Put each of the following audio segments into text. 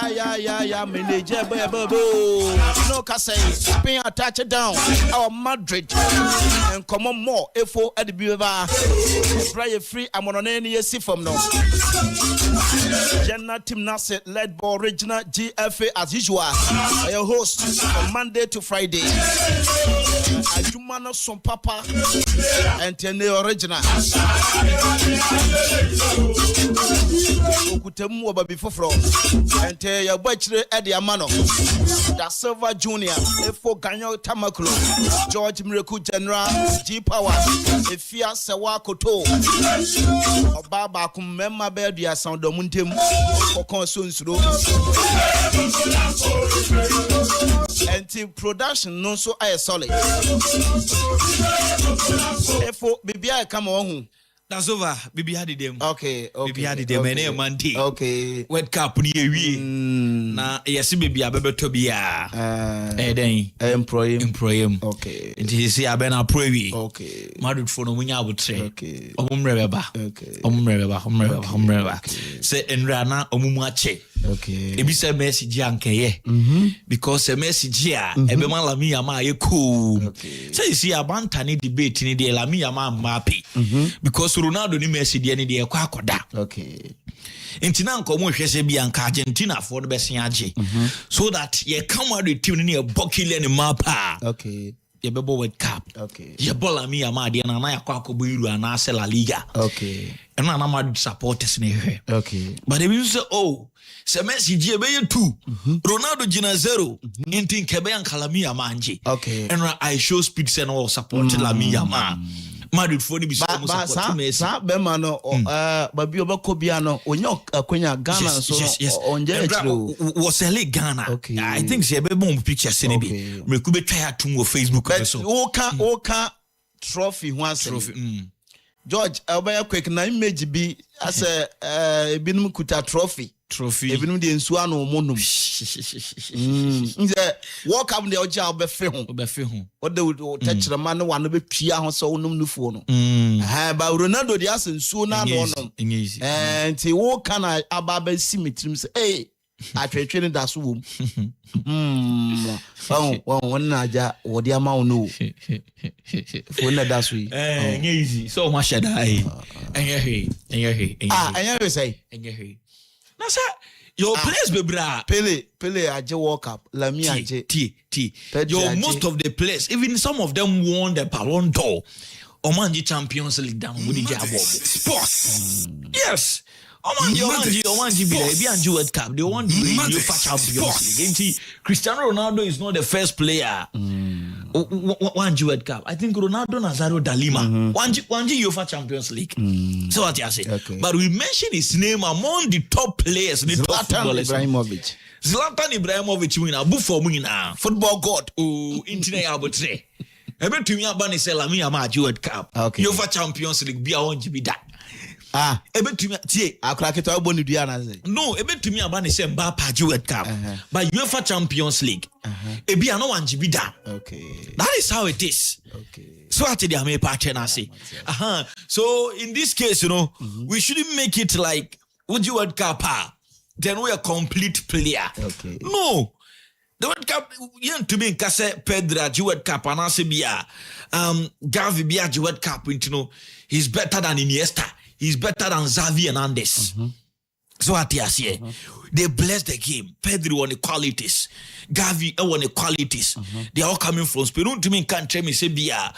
yeah, manager, no, Cassay, pay a touchdown, our Madrid, and come on more, F4 at the Biva, Brian Free, I'm on any see from now. General Tim Nasset led by original GFA as usual, your host from Monday to Friday. Ajumano some papa and the original. Okutemu obabi foforo and your bachelor Eddie Amano. Da Silva Junior, F4 Ganyo Tamaklo, George Miracle General, G Power, Efia Sewa Koto, Obaba Kumema Bedia Sound Domuntem, Okonsuns Road. And the production no so I solid. F4 Bibia come on. That's over. Bibi had them. Okay. Bibi had them. And Monday. Okay. World Cup ni ewi. Na yes bibi abebe to bia. Den. Employ. Okay. Nti si abena prowi. Okay. Madrid for no munya abutre. Okay. Omumreba. Okay. Omumreba. Say enra na omumu ache. Okay. Ebi say message ankeye. Because a message here ebe man Lamine Yamal ye cool. Okay. Say you see abanta ni debate ni de Lamine Yamal mappy. Because Ronaldo ni Messi de ni de kwa akoda. Okay. Intina nkomo hwese bi anka Argentina for the best age. So that ye come out the team ni e bokile ni mapa. Okay. Ye bebo World Cup. Okay. Ye bola mi ama de na yakwa akobo iru ana se La Liga. Okay. And na Madrid supporters ni hwe. Okay. But they will say oh se Messi je be 2 Ronaldo jina 0 intin kebe Lamine Yamal nje. Okay. And I show speed and all support Lamine Yamal. Madrid for the support Messi. Sa be man no babi obakobia no onye akwanya Ghana so onje chiro was ele Ghana. Okay. I think say be bomb pictures ni bi meku be try atum wo Facebook so. Oka trophy ho asem. George obaya quick na image bi ase ebinum kuta trophy ebinum de nsu anu omonum nze walk up the oja obefe ho o de techere ma ne wano be pia ho so onum nufuo no ba Ronaldo de ase nsu na no no nti wo kana ababa simetrim se atwetwe ne daso wom won na aja wo de ama wo no fo na daso yi easy so ma shada ai enye say na say your players be bra Pele aje World Cup Lamine aje your most of the players even some of them won the Ballon d'Or Omanji Champions League down with the jabo sports yes Omanji be there be anji World Cup they want the UEFA Champions League Cristiano Ronaldo is not the first player Wanji World Cup I think Ronaldo Nazario Dalima Wanji UEFA Champions League so what you say but we mention his name among the top players in the top footballers Zlatan Ibrahimovic win abu for wina football god internet abotre ebetumi abani say Lamine Yamal World Cup UEFA Champions League bia wonji bi da ebetumi tie akra keto aboni dua na say no ebetumi abani say Mbappe World Cup but UEFA Champions League ebi ana wanji bi da that is how it is so at the ame partner na say so in this case you know we shouldn't make it like would you World Cup then we are complete player no the World Cup to me kase Pedro World Cup and bia Gavi bia World Cup you know he's better than Iniesta he's better than Xavi Hernandez so what you say they bless the game Pedro won the qualities Gavi won the qualities they are all coming from Spain to me can't tell me say bia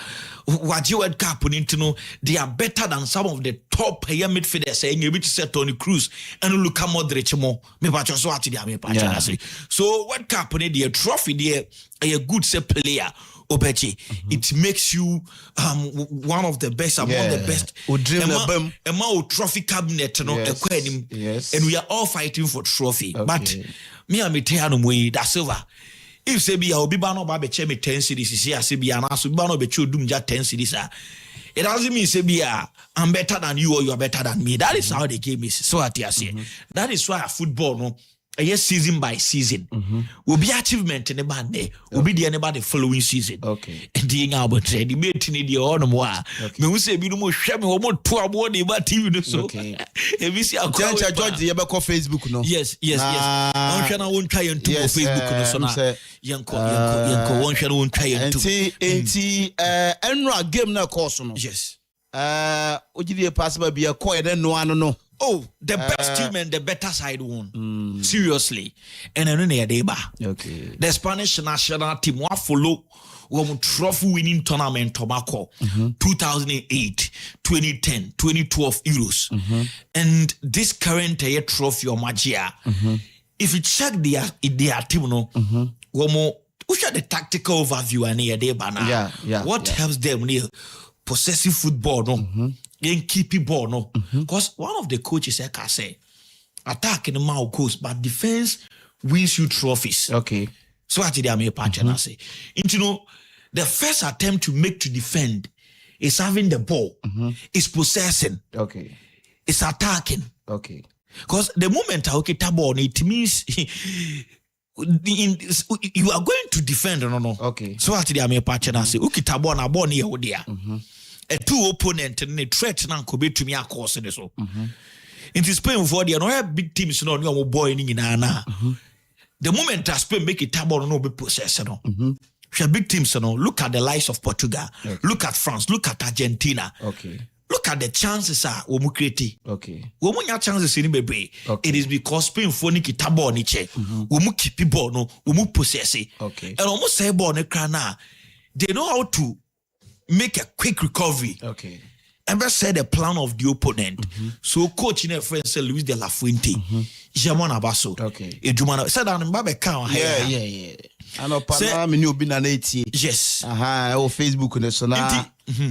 what World Cup you know they are better than some of the top player midfielders saying you to say Toni Kroos and Luka Modric mo me pa so what they me pa say so World Cup the trophy there a good say player Obechi, it makes you one of the best among the best. Trophy cabinet, yes. And we are all fighting for trophy. But me and me tell them we that silver. If say be I'll be bano babe che me 10 cities, see I say be an asu bano be chu dum ja 10 cities. It doesn't mean say be I'm better than you or you are better than me. That is how the game is. So at say that is why football no. yes, season by season. Will be achievement in the band day. Will be the anybody following season. Okay. And the about the mate in the honor moi. Me who say no more shame or more to about the TV so. Okay. If you see a George the Yabako Facebook no. Yes. One channel won't try and Facebook no so na. Yanko one channel won't try and Enra game na course no. Yes. Ojidi possible be a coin no. Oh, the best team and the better side won. Seriously. And then okay. The Spanish national team will follow one trophy winning tournament tobacco 2008, 2010, 2012 Euros. And this current year trophy or Magia. If you check their team no we share the tactical overview and here what helps them near possessive football no and keeping ball no because one of the coaches can say attack in the mouth goes but defense wins you trophies. Okay. So what did I make part and I say the first attempt to make to defend is having the ball, is possessing, okay, it's attacking, okay, because the moment I get ball it means you are going to defend no. Okay. So what did I make part and I say ukita ball na ball near there. A two opponent and a threat now could be to me a course in so. In Spain for the no big teams no no boy in ana. The moment I Spain make it table no be possess no. Big teams no look at the likes of Portugal, look at France, look at Argentina. Okay. Look at the chances are we create. Okay. We have chances in baby. It is because Spain for Niki tabo ni che. We keep ball no, we possess it. Okay. And almost say ball ne krana. They know how to make a quick recovery. Okay. Ever said the plan of the opponent. So coach in a friend say Luis de la Fuente. Jamon Abaso. Okay. Ejumana said that Mbabe count. Yeah. I know pana me obi na 80. Yes. O Facebook ne so na.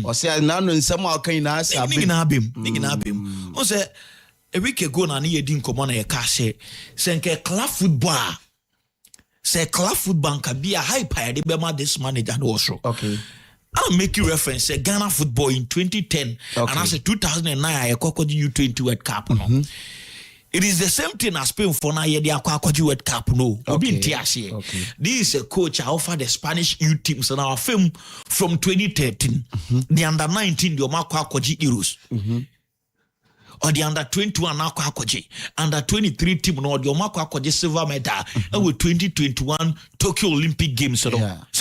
O say na no nsem akan na asa bim. Nigi na bim. O say a week ago na ye di nkomo na ye ka say nke club football. Say club football can be a hyper de be ma this manager no so. Okay. I'll make you reference say Ghana football in 2010 and I say 2009 I Akwakoji U20 World Cup no. It is the same thing as Spain for now the Akwakoji World Cup no. Okay. This is a coach I offer the Spanish U teams and our film from 2013 the under 19 the Akwakoji Euros. Or the under 21 Akwakoji under 23 team no the Akwakoji silver medal and with 2021 Tokyo Olympic Games so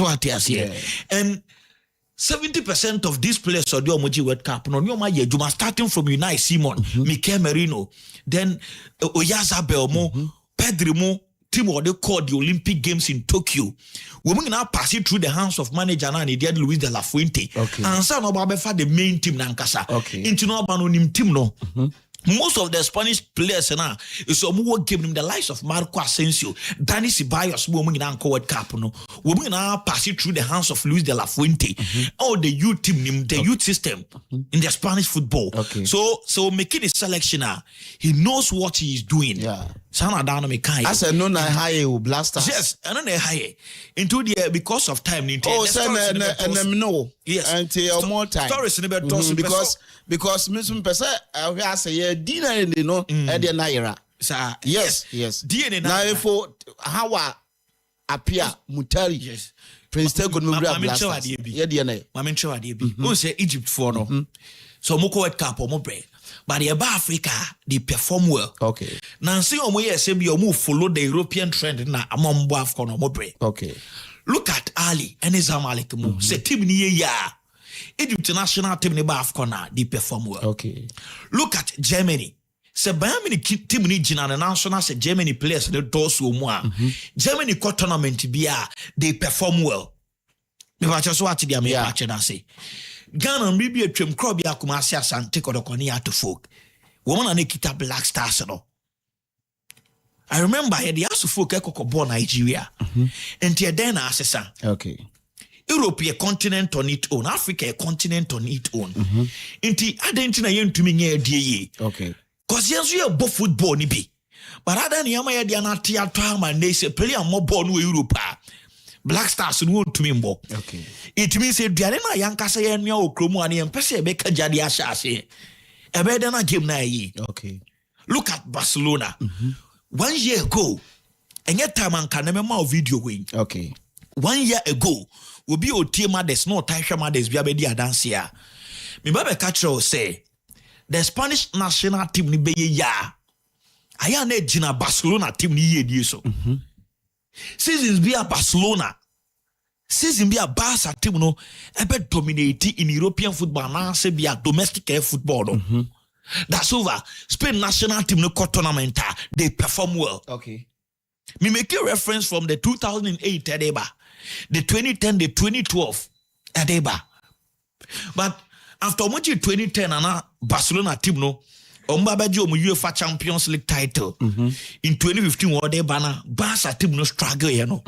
what I say and 70% of these players of the Omoji World Cup no nyoma ye juma starting from Unai Simon, Mikel Merino, then Oyarzabal mo, Pedri mo, team what they call the Olympic Games in Tokyo. We now pass it through the hands of manager and the Luis de la Fuente. And so no babefa the main team nankasa. Into no banonim team no. Most of the Spanish players now is more giving them the likes of Marco Asensio, Dani Ceballos, women in World Cup. No, women now pass it through the hands of Luis de la Fuente. Or the youth team, the youth system in the Spanish football. So making a selection now, he knows what he is doing. Sana down me kind. As a non high blasters. Yes, I don't know high. Into the because of time. Oh, and no. Yes, until more time. Stories in about because Miss Pesa, I say dinner in the no at the Naira. Yes. DNA now for how appear Mutari. Yes. Prince Tego blasters. Yeah, DNA. Mamin Chowa DB. Who say Egypt for no? So Moko World Cup or Mobre. But the Aba Africa, they perform well. Okay. Nancy Omoye say be move follow the European trend na among Afcon or Mobre. Okay. Look at Ali and his Zamalek move. Say team ni ya. Egypt national team ni ba Afcon na they perform well. Okay. Look at Germany. Say Bayern team ni jina na national say Germany players they do so more. Germany co tournament bia they perform well. Me ba just what they am na say. Ghana maybe a trim crop ya kumasi asante kodokoni ya to folk. Woman ane kita Black Stars no. I remember the asu folk ekoko born Nigeria. And tie then asesa. Okay. Europe a continent on its own, Africa a continent on its own. Inti adentina yentumi nye die. Okay. Cause yensu ye bo football ni bi. But ada ni yama ye dia na tia to ama ne se player mo ball no Europe. Black Stars no to me mbo. Okay. It means say duane na yankasa ye nwa okromu ane empese be ka jade ahase. Ebe de na game na yi. Okay. Look at Barcelona. 1 year ago, And yet time and can remember video going. Okay. 1 year ago, will be o team mothers, no Taisha mothers, be a dance here. Me baby catcher say the Spanish national team ni be ya. Aya na Gina Barcelona team ni ye so. Seasons be a Barcelona. Season be a Barca team no ebe dominate in European football now say be a domestic football no. That's over. Spain national team no tournament they perform well. Okay. Me make a reference from the 2008 Edeba, the 2010, the 2012 Edeba. But after much 2010 and Barcelona team no Ombabaji UEFA Champions League title in 2015 Edeba na Barca team no struggle you know.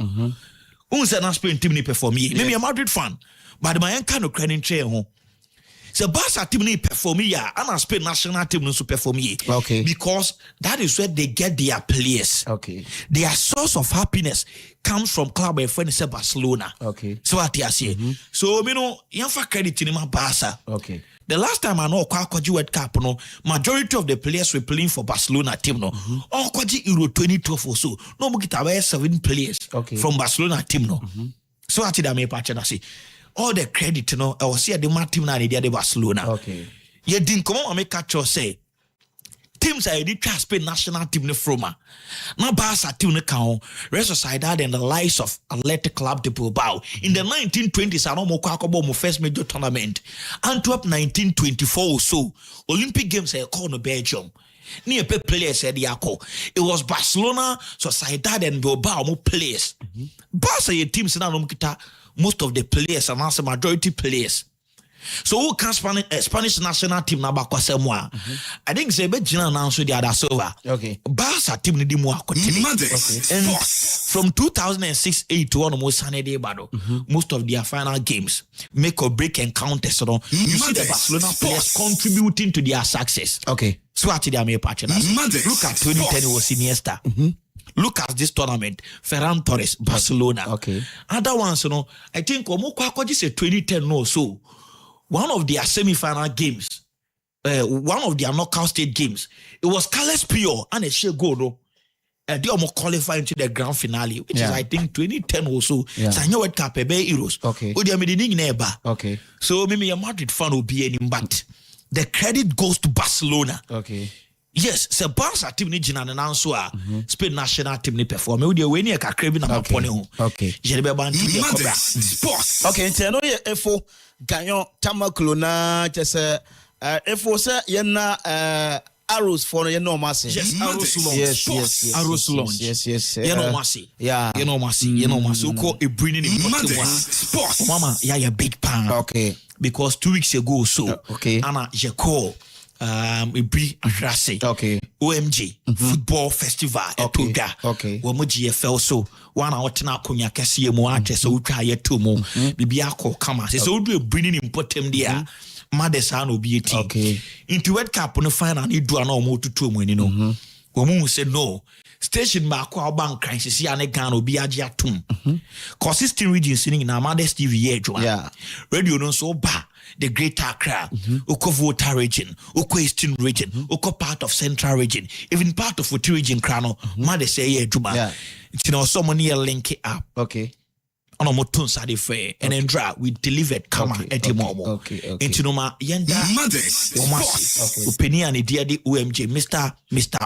Unse na Spain team ni perform ye. Maybe a Madrid fan, but my kind of credit chair home. So Barca team ni perform ya, and Spain national team no perform ye. Okay. Because that is where they get their players. Okay. Their source of happiness comes from club and friends say Barcelona. Okay. So what you say? So you know, you have credit in my Barca. Okay. The last time I know Kwaji World Cup, no, majority of the players were playing for Barcelona team, no. All Kwaji Euro 2012 or so, no more get 7 players from Barcelona team, no. So I tell me, partner, say all the credit, you know, I was here the my team now the Barcelona. Okay. You didn't come on, I make catch say teams are the Spain national team from now Barca team ne count Real Sociedad and the likes of Athletic Club de Bilbao in the 1920s. I know mo first major tournament Antwerp 1924 or so Olympic Games are called no Belgium. Near players said it was Barcelona, Sociedad and Bilbao mo players. Barca your teams now most of the players and also majority players. So who can Spanish national team na bakwa semwa? I think say be Gina announce the other silver. Okay. Barca team ni di mu akotene. And from 2006-8 to almost Sunday bado. Most of their final games make or break encounters. So you see the Barcelona players contributing to their success. Okay. So what they are my partners. Look at 2010 was Iniesta. Look at this tournament, Ferran Torres, Barcelona. Okay. Other ones, you know, I think Omoko say 2010 no so. One of their semi-final games, one of their knockout stage games, it was Carles Puyol and a share goal. They almost qualified into the grand finale, which is I think 2010 or so. Sanyo World Cup, Euros. Okay. Okay. So maybe a Madrid fan will be any, but the credit goes to Barcelona. Okay. Yes, se Barca team ni Gina announce Spain national team ni perform. We dey we ni ka krebi na mapone ho. Okay. Je be ban team cobra. Sports. Okay, nteno ye efo ganyo tamaklo na chese efo se ye na arrows for ye no mase. Yes, arrows launch. Yes. Arrows launch. Yes. Ye no mase. Yeah. Ye no mase. Uko e bring in sports. Mama, ya big pan. Okay. Because 2 weeks ago so. Okay. Ana je call Ibri Ahrase. Okay. OMG Football Festival Etoga. Okay. Wo mo GFL so one out na konya kese mu ate so utwa ye to mu bibia ko kama se so do bring in important dia madesa no bi eti. Okay. Into World Cup no final ni do na o mo tutu mu ni no. Wo mu say no. Station ba kwa bank crisis ya ne Ghana obi age atom. Consistent regions ni na Mades TV ye adwa. Yeah. Radio no so ba the Greater Accra, Uko Volta region, Uko Eastern region, Uko part of Central region, even part of Futi region, Krano, Mother say, yeah, Juma. Yeah. You know, someone here link it up. Okay. On a motun side fair, and then we delivered Kama at the moment. Okay. Into Noma Yenda Omasi, Upenia and Dia di UMG, Mr.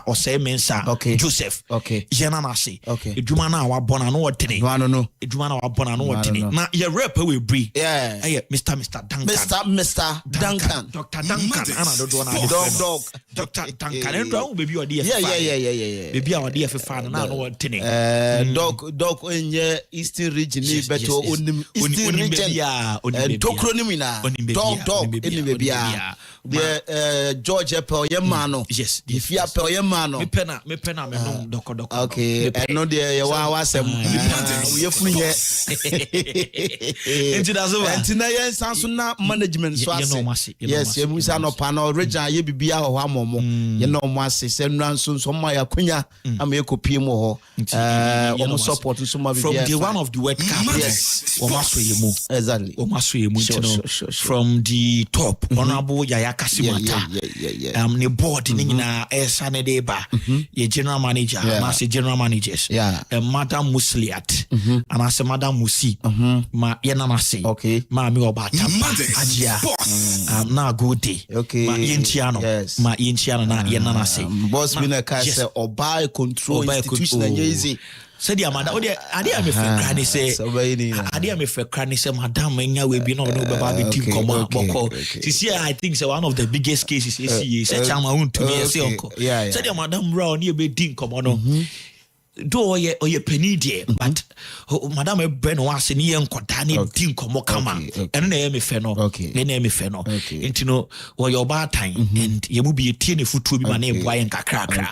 Ose Mensa, okay. Joseph, okay. Jananasi, okay. Jumana wa Bonano Tini, no. Jumana wa Bonano Tini. Now, your rapper will breathe. Yeah, Mr. Duncan. Mr. Duncan. Dr. Duncan. Anna Dog. Dr. Duncan. And Brown, baby, your dear. Yeah. Baby, our dear fan, and I know what Tini. Dog in your Eastern region. Beto onim Eastern region tokronimina dog eni bebia the George Apple yemano yes if you Apple yemano me pena me no doko okay I know there you wa asem we yefunu ye enti da so enti na yen sanso na management so ase yes ye musa no panel region ye bibia ho amomo ye no mo ase se nran so ma ya kunya am ye kopie mo ho omo support so ma bibia from the one of the World Cup Yes. Exactly. Sure. From the top, Honorable Yaya Kasimata. The board Nina Esanedeba, your general manager, and I say general managers. Madam Musliat, and I say Madam Musi, ma Yanamase, okay, Mami Obata, Ajia, na good day, okay, ma Yinchiano, ma Yinchiano, na Yanamase. Boss Mina Kasa or buy control institution and easy. Said the Amanda, Adia me for cranny say, Adia me for cranny say, Madam, we be no baby team come boko. See, I think so one of the biggest cases is a chama to me, say uncle. Said the Madam Brown, you be ding come on. Do ye penny dear, but Madame Ben was in yen Kotani ding come kama, and name me feno, name me feno. And know what your bad time, and you will be a teeny foot to be my name, why and cracker.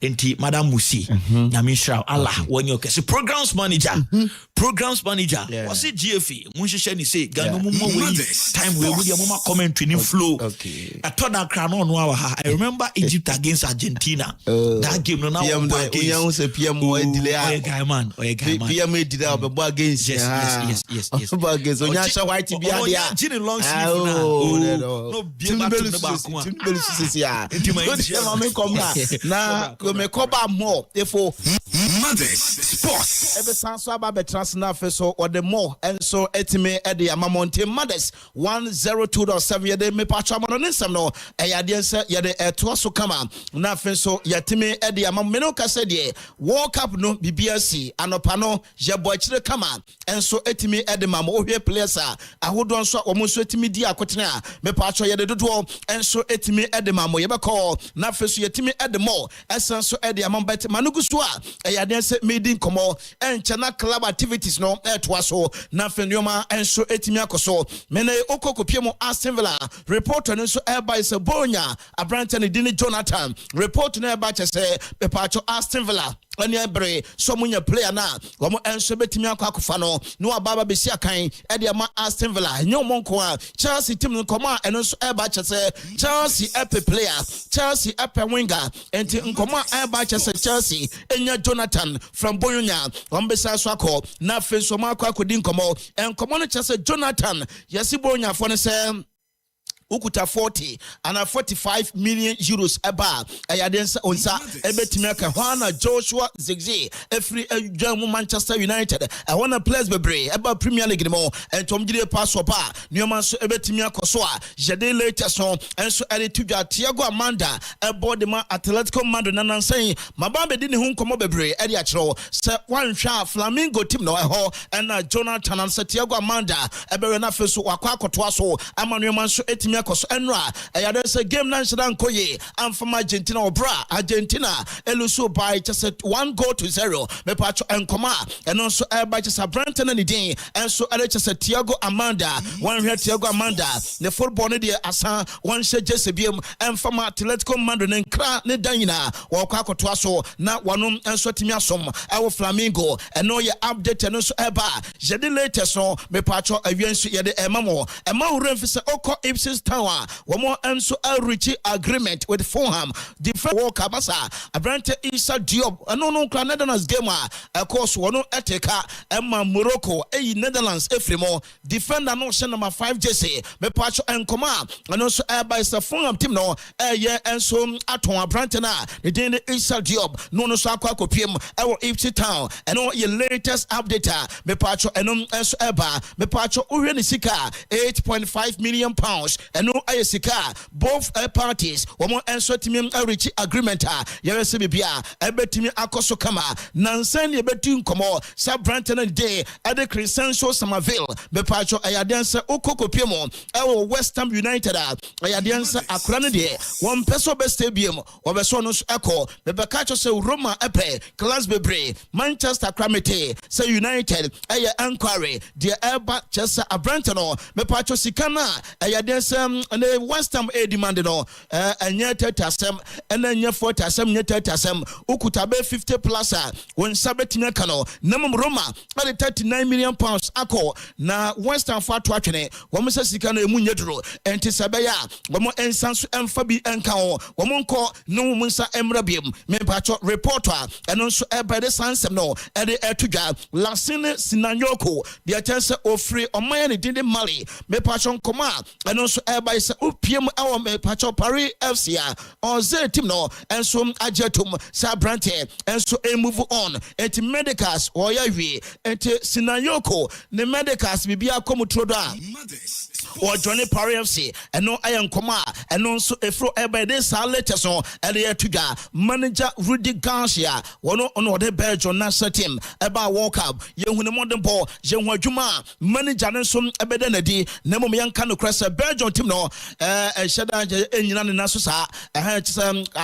And Madame Musi, Yamisha Allah, when you can programs manager, was it GFE? Munshani say, Gamu time we will your mama commentary in flow. I thought that crown on I remember Egypt against Argentina. That game no now. Delay guy man. PM did out the ball against yes. Against Onyasha White to be there. Long sleeve now. Me cover more. Therefore, Mothers Sports. Ever since about the transfer so or the more and so etime at the Amamonte Mothers 102.7 yede me patcha mononism no eyade yede etoso kama na so yatime at the Amameno kase de World Cup no BBC anopa no je boachire kama and so etime at the mama ohwe players ahodon so omo so etime di akotena me patcha yede dodo and so etime at the mama ye be call na so yatime at the more essence so at the Amambet manugusu eyade se meeting komo enchana club activities no etwaso na fenoma enso etimi akoso mene okokopiemo Aston Villa report no so eba is Bonya Abrantani Dini Jonathan report no eba chese pepacho Aston Villa ani ebre so munya player na womo enso betimi akwakofa no ababa besi akan e de ma Aston Villa nyomonko a Chelsea team no koma eno so eba chese Chelsea epe player Chelsea epe winger enti nkoma eba chese Chelsea enya Jonathan from Bonya ombesa so akọ na fenso ma akodi nkomo enkomo no chese Jonathan yesi Bonya for ne say ukuta 40 and 45 million euros eba ayadensa onsa ebetimi aka hwana Joshua Zirkzee every Manchester United I wanna players bebre eba Premier League mo entomgide pass up nioma so ebetimi akoso a jede latest on enso ede tudwa Thiago Amanda ebo de ma Atletico Madrid nanan say mabambe di ne hu nkomo bebre ede akero se wanhwa Flamingo team no eho na Jonathan and Thiago Amanda ebe na feso wakwa akoto aso ama nioma so etimi akoso enra eyade se game na nshira nkoye amfama Argentina obra Argentina eluso by just 1-0 me pacho enkoma eno so eba just Brandon and din enso ele just Thiago Amanda one here Thiago Amanda the football ne de asa one she just biem emfama Atletico Madrid nkra ne danyina wakwa akoto aso na wanom enso timi asom ewo Flamingo eno ye update eno so eba jede latest so me pacho awienso ye de emamo ema uremfise oko Ipswich Town womo enso reach agreement with Fulham different World Cup asa Abrante Issa Diop no nkra Netherlands game a course wono eteka emma Morocco Netherlands efremo defender no she number 5 jersey me pacho enkoma no so by the Fulham team no ye enso aton Abrante na the day Issa Diop no so akwa kopiem ewo Ipswich Town eno ye latest update me pacho eno enso eba me pacho uhwe ni sika 8.5 million pounds eno ayesika both parties womo enso timi reach agreement yewese bibia ebetimi akoso kama nansan ye betu nkomo sa Brandon day at the Crescencio Somerville be pacho ayadense okokopiem ewo West Ham United ayadense akurane de one peso be stadium obeso no eko be bekacho se Roma epe class bebre Manchester Cramete say United enquiry the eba chesa Brandon me pacho sikana ayadense the West Ham demand no and yet tasem and then 40 yet tasem ukutabe 50 plus when sabetina kano namum Roma at 39 million pounds ako na West Ham fat watching woman says sikano emunyedro and tisabaya woman ensansu emfabi enkao woman call no munsa emrabium me pacho reporter and also by the sansem no and the etuja lasine sinanyoko the chance of free or my did Mali me pacho koma and also by sa upiem our me pacho Paris FC or Z team no and so ajetum sabrante and so a move on et medicals or yawi et sinanyoko the medicals bibia komutroda or Johnny Paris FC and no iron coma and also a fro by this letters on and the etuja manager Rudy Garcia one on the Belgian national team about walk up young when the modern ball young Juma manager and some ebedenedi nemo yanka no cressa Belgian team no shada enyina na so sa a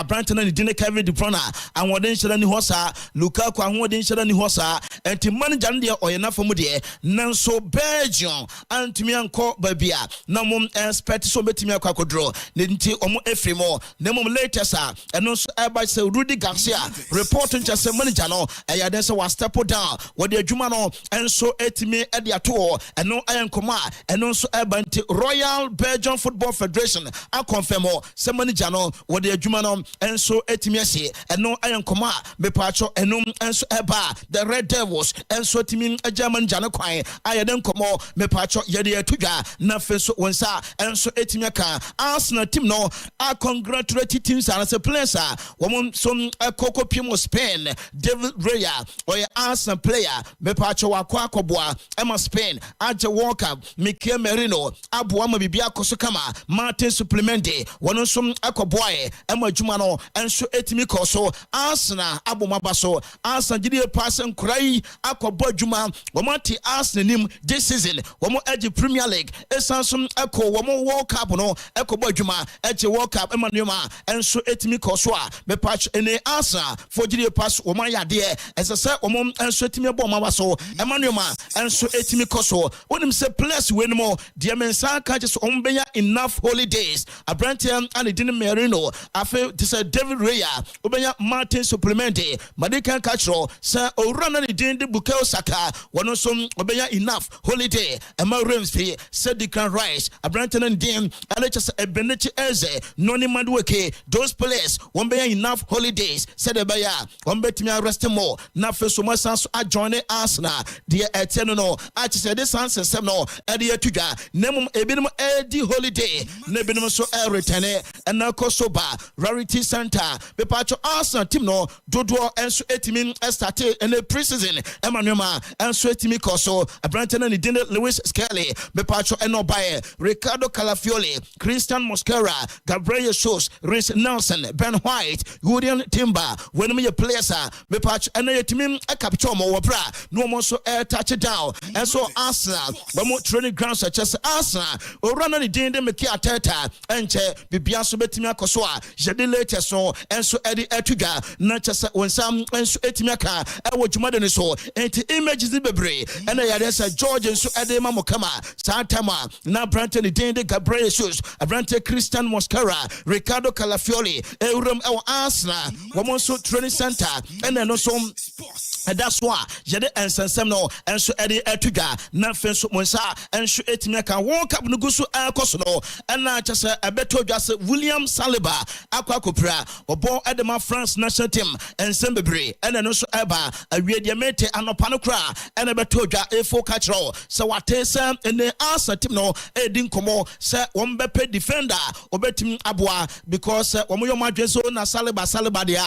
Branton and dinner Kevin De Bruyne and what then shada ni hosa Lukaku and what then shada ni hosa and the manager there or enough for mudie nanso Belgium and to me anko babia na mum expect so betimi akwakodro nti omo efrimo na mum later sa and also by say Rudy Garcia reporting just a manager no ya den say was step down what the adwuma no and so etimi e dia to and no iron koma and also by Royal Belgian Football Federation a confirm say manager no what the adwuma no and so etimi ase and no iron koma me pacho enum and so eba the Red Devils and so timi a German jana kwan aya den komo me pacho ye de atudwa na feso wonsa and so etimi aka Arsenal team no a congratulate teams and as a players woman some Coco Pimo Spain David Raya or Arsenal player me pacho akwa akobwa Emma Spain Aje Walker Mikel Merino Abuama bibia kosokama Martin Supplemente wono some akobwa Emma Jumano and so etimi koso Arsenal abomabaso Arsenal gidi pass and cry akobwa juma womati Arsenal nim this season womo edge Premier League esansum eko womo World Cup no ekobwa juma edge World Cup emanuma and so etimi koso me patch ene Arsenal for gidi pass woma yade esese womo and so etimi abomabaso emanuma and so etimi koso wonim say plus when more the mensa ka just ombenya enough holidays Abrantian and didn't Merino afa this David Raya obenya Martin Supplemente Madika Catro say orana ni din de Bukayo Saka wono so obenya enough holiday Emma Ramsey said the can rise Abrantian and din and just a Benechi Eze noni madweke those players wombenya enough holidays said ebaya wombetimi rest more na feso masanso adjoin Arsenal the eteno no I said this answer sem no e de atudwa nemum ebinum edi holiday na ebinum so return and na kosoba Rarity Center be patcho Arsenal team no dodo enso etimi start in the preseason emanuma enso etimi koso Abranton and Dine Lewis Skelly be patcho eno bae Ricardo Calafiori Christian Mosquera Gabriel Jesus Rhys Nelson Ben White Julian Timber when me players be patcho eno etimi e capture mo wobra no mo so touch it down and so Arsenal but training ground such as Arsenal or run on the day they make ateta and bibia so betimi akoso a jede latest so and so Eddie Etuga not just when some and so etimi aka e wo dwuma de so and images the bebre and ya George and so Eddie Mamokama Santama na Branton the day Gabriel Jesus Abrante Christian Mosquera Ricardo Calafiori Eurum Arsenal woman so training center and then also and that's why jede ensensem no and so Eddie Etuga na fenso monsa and so etimi kan World Cup nugusu akoso no and na just a beto just William Saliba akwa kopra obo edema France national team and sembebre and then also eba awie de mete anopa no kra and beto dwa efo catchro so watesa and the Arsenal team no edin komo say won bepe defender obetim aboa because womo madweso na Saliba dia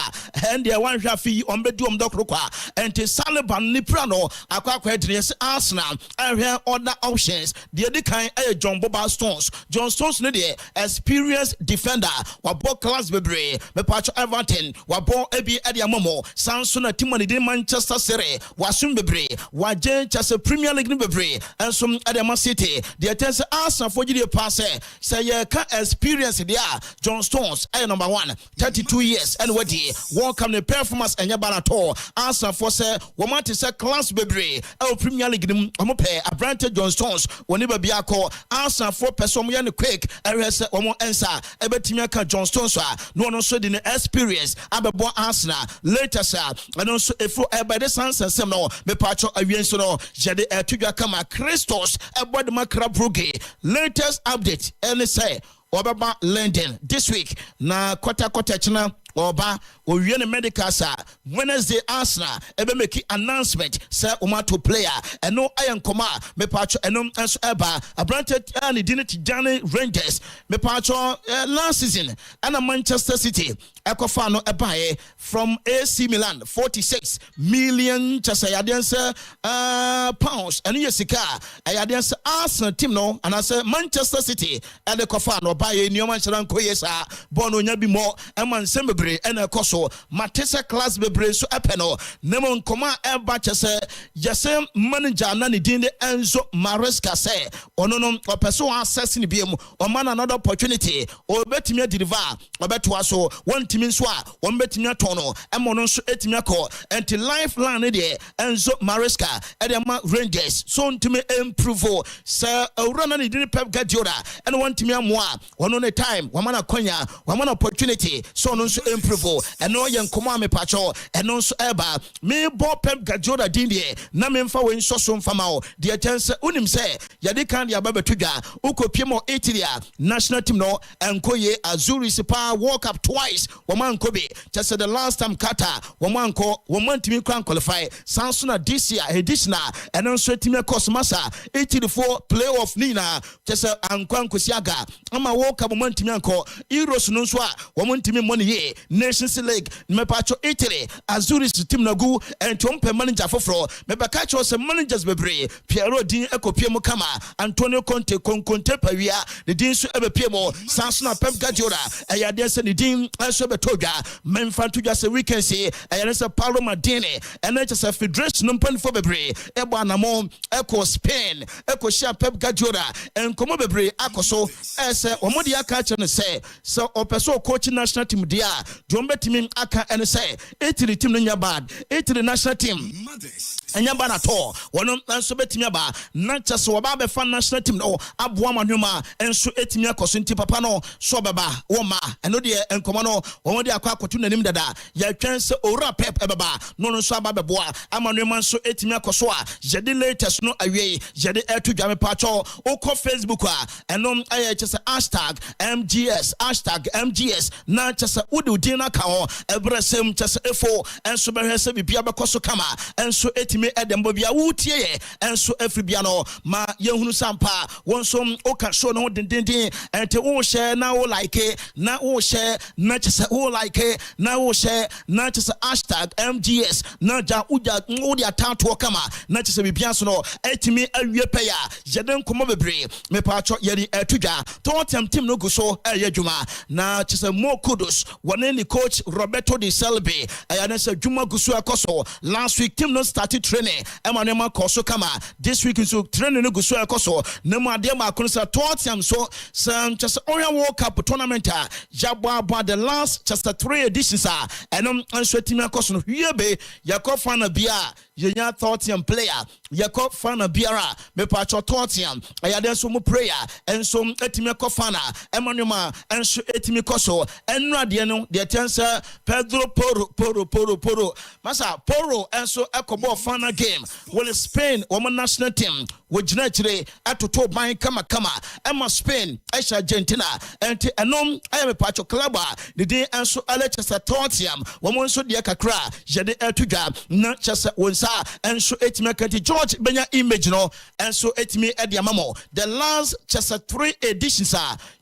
and the one hwafi on bedu omdokro kwa and Saliba nipra no akwa kwedine Arsenal and other options the other kind John Boba Stones ne the experienced defender wabo class bebre me patch Everton wabo ebi ediamomo Samson Timoni de Manchester City wasum bebre waje chase Premier League ni bebre and some Adama City the attends Arsenal for the pass say you can experience there John Stones number 1 32 years and what welcome the performance and yabanato Arsenal for say woman to say class bebre Premier League ni omo pe Abrante John Stones woni ba biako Arsenal for person omo quick area say omo answer ebetimi aka John Stones no no so the experience abebo Arsenal later sir and also efro by the sans sem no me pacho awien so no jede etudwa kama Christos ebod makra bruge latest update and say Obaba London this week na quarter china Oba Oyen medical sa Wednesday Arsenal ebe make announcement say to player and no iron coma me pacho enum enso eba abranted and identity Johnny Rangers me pacho last season and Manchester City ekofa no eba from AC Milan 46 million chasayadense pounds and yesika ayadense Arsenal team no and I say Manchester City and ekofa no buy new Manchester koyesa bono nya bi mo eman sembe and a coso Matessa class bebre so epeno Nemon Koma eba chese Yasem manager nani dinde Enzo Maresca say ononom or person access in BM or man another opportunity or betimia deliver or betwaso one team swa one betimia tono and monon etimia call until lifeline there Enzo Maresca Edema Rangers so to me improve sir run and didn't Pep Guardiola and one team moi one on a time one man a konya one man opportunity so no improve and no yen koma me pacho and no so eba me bo Pep Guardiola dindie na me mfa we nso so mfa ma o de chance unim say yade kan ya baba tudwa ukopiem Italy national team no enkoye Azuri Sipa World Cup twice woman kobe just the last time Qatar woman ko woman team can qualify Sansuna this year edition and also team Cosmasa 84 playoff nina just ankwan kosiaga ama World Cup woman team ko Euros no so woman team money ye Nations League me pacho Italy Azuri team nagu and tompe manager foforo me ba catch us managers bebre Piero din ekopiem kama Antonio Conte konkonte pawia the din so ebepiem Sansona Pep Guardiola ayade se the din so betodwa memfa to just a weekend say ayade se Paulo Maldini and it is a federation numpan for bebre ebo anamo eko Spain eko sha Pep Guardiola and komo bebre akoso ese omodi aka che say so opeso coach national team dia Jombe team aka and say Italy team no bad Italy national team enya bad at all wono nso betimi aba na chase wo ba be fan national team no aboa manwuma enso etimi akoso nti papa no so baba wo ma eno de enkomo no wo de akwa akoto nanim dada ya twen se ora Pep ebaba no nso aba beboa amanwuma nso etimi akoso a jede latest no awie jede etu dwame pacho ukọ Facebook a eno aye chese #MGS na chese udu dina ka ho ebresem chese efo enso behwese bibia bekoso kama enso etimi edembo bia wutie ye enso afribia no ma yehunu sampa wonsom oka show no dindindin ente wo share na wo like na wo share na chese wo like na wo share na chese #MGS na ja uja odi atato kama na chese bibia so no etimi awie peya yeden komo bebre me pacho yedi etudwa Tottenham team no go so ayadwuma na chese mo kudos woneni coach Roberto Di Selby ayane se dwuma gusu akoso last week team no started training emanema koso kama this week so training no gusu akoso nemu ade ma konsa Tottenham so some just World Cup tournament jabwa the last just 3 editions enom anso team akoso no yebe yakofa na bia yenya Tottenham player yakofa na biara me pacho Tottenham ayade so mu prayer enso etimi akofa na emanema enso etimi koso enrade no de tensa Pedro Porro masa Porro enso ekobo final game with Spain woman national team wojina chire atoto ban kama ema Spain esha Argentina enti enom ayame pacho club the day enso Leicester Tottenham woman so de kakra jede etudwa na chese wonsa enso etimi kanti George benya image no enso etimi ede amamo the last chese 3 editions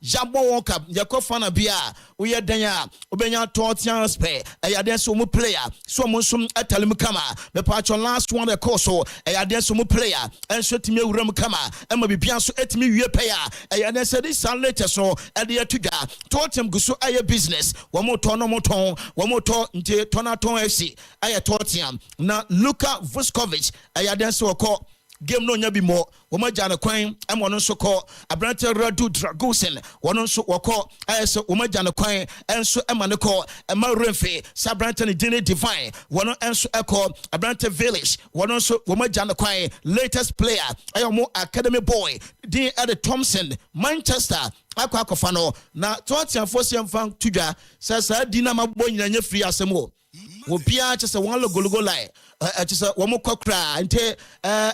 Jabo World Cup yakofa na bia we danya obenya Tottenham Spain ayade so mu player so mo sum atalim kama me pacho last one the course so ayade so mu player enso etimi ewuram kama ema bibia so etimi wie peya ayade say this latest so ede atuga Tottenham guso aye business wo mo to no mo ton wo mo to nte tonaton FC aye Tottenham na Luka Vuskovic ayade so ko game no nya bi mo wo ma gya ne kwan am wono so kɔ abrante Radu Dragosin wono so wɔkɔ ayɛ wo ma gya ne kwan enso ema ne kɔ ema Renfe sabrante ne dine Divine wono enso ɛkɔ abrante Village wono so wo ma gya ne kwan latest player ayɛ mo academy boy din Eddie Thompson Manchester akwa no na totianfo siamfa tudwa sasa dina mabɔ nyina nya free asɛm wo bia kyese won logo line kyese wo mo kokra nte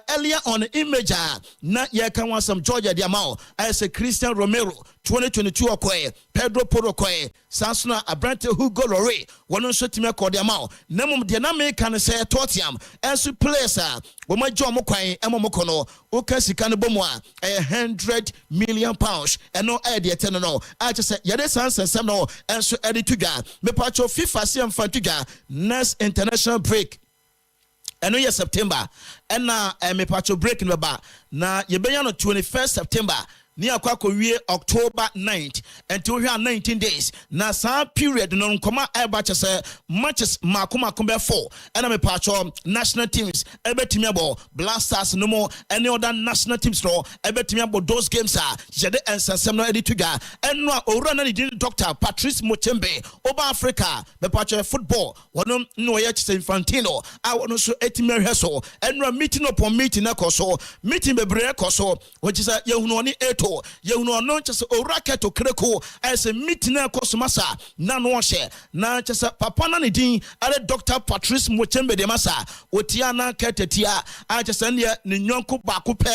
earlier on image na ye kan wasam Georgia dia ma as Christian Romero 2022 okoye Pedro Porro okoye sansuna abrante Hugo Lore wono so time akɔ dia ma na mum de na me kan se totiam enso players wo ma jo mo kwan emo kono o ka sika no bomu a £100 million eno de ten no a kyese ye de sansensem no enso e de tudwa me pacho FIFA siamfa tudwa next international break eno ye September ena me pacho break no ba na ye benya no 21st September ni akwa wie October 9th until we are 19 days na sa period no nkoma eba chese matches makoma kombe 4 ena me pacho national teams ebetimi abo Blasters no more any other national teams no ebetimi abo those games jede ensensem no edituga eno a owura na ni Dr. Patrice Mochembe oba Africa me pacho football wono no ye chese Infantino a wono so etimi hweso eno meeting upon meeting na koso meeting bebre koso which is ye hunu oni eto you know no just o racket to kreko as a meeting na kosomasa na no hye na just papa na ne din ale Dr. Patrice Mochembe de masa otia na ketetia a just ne nyonko ba ko pe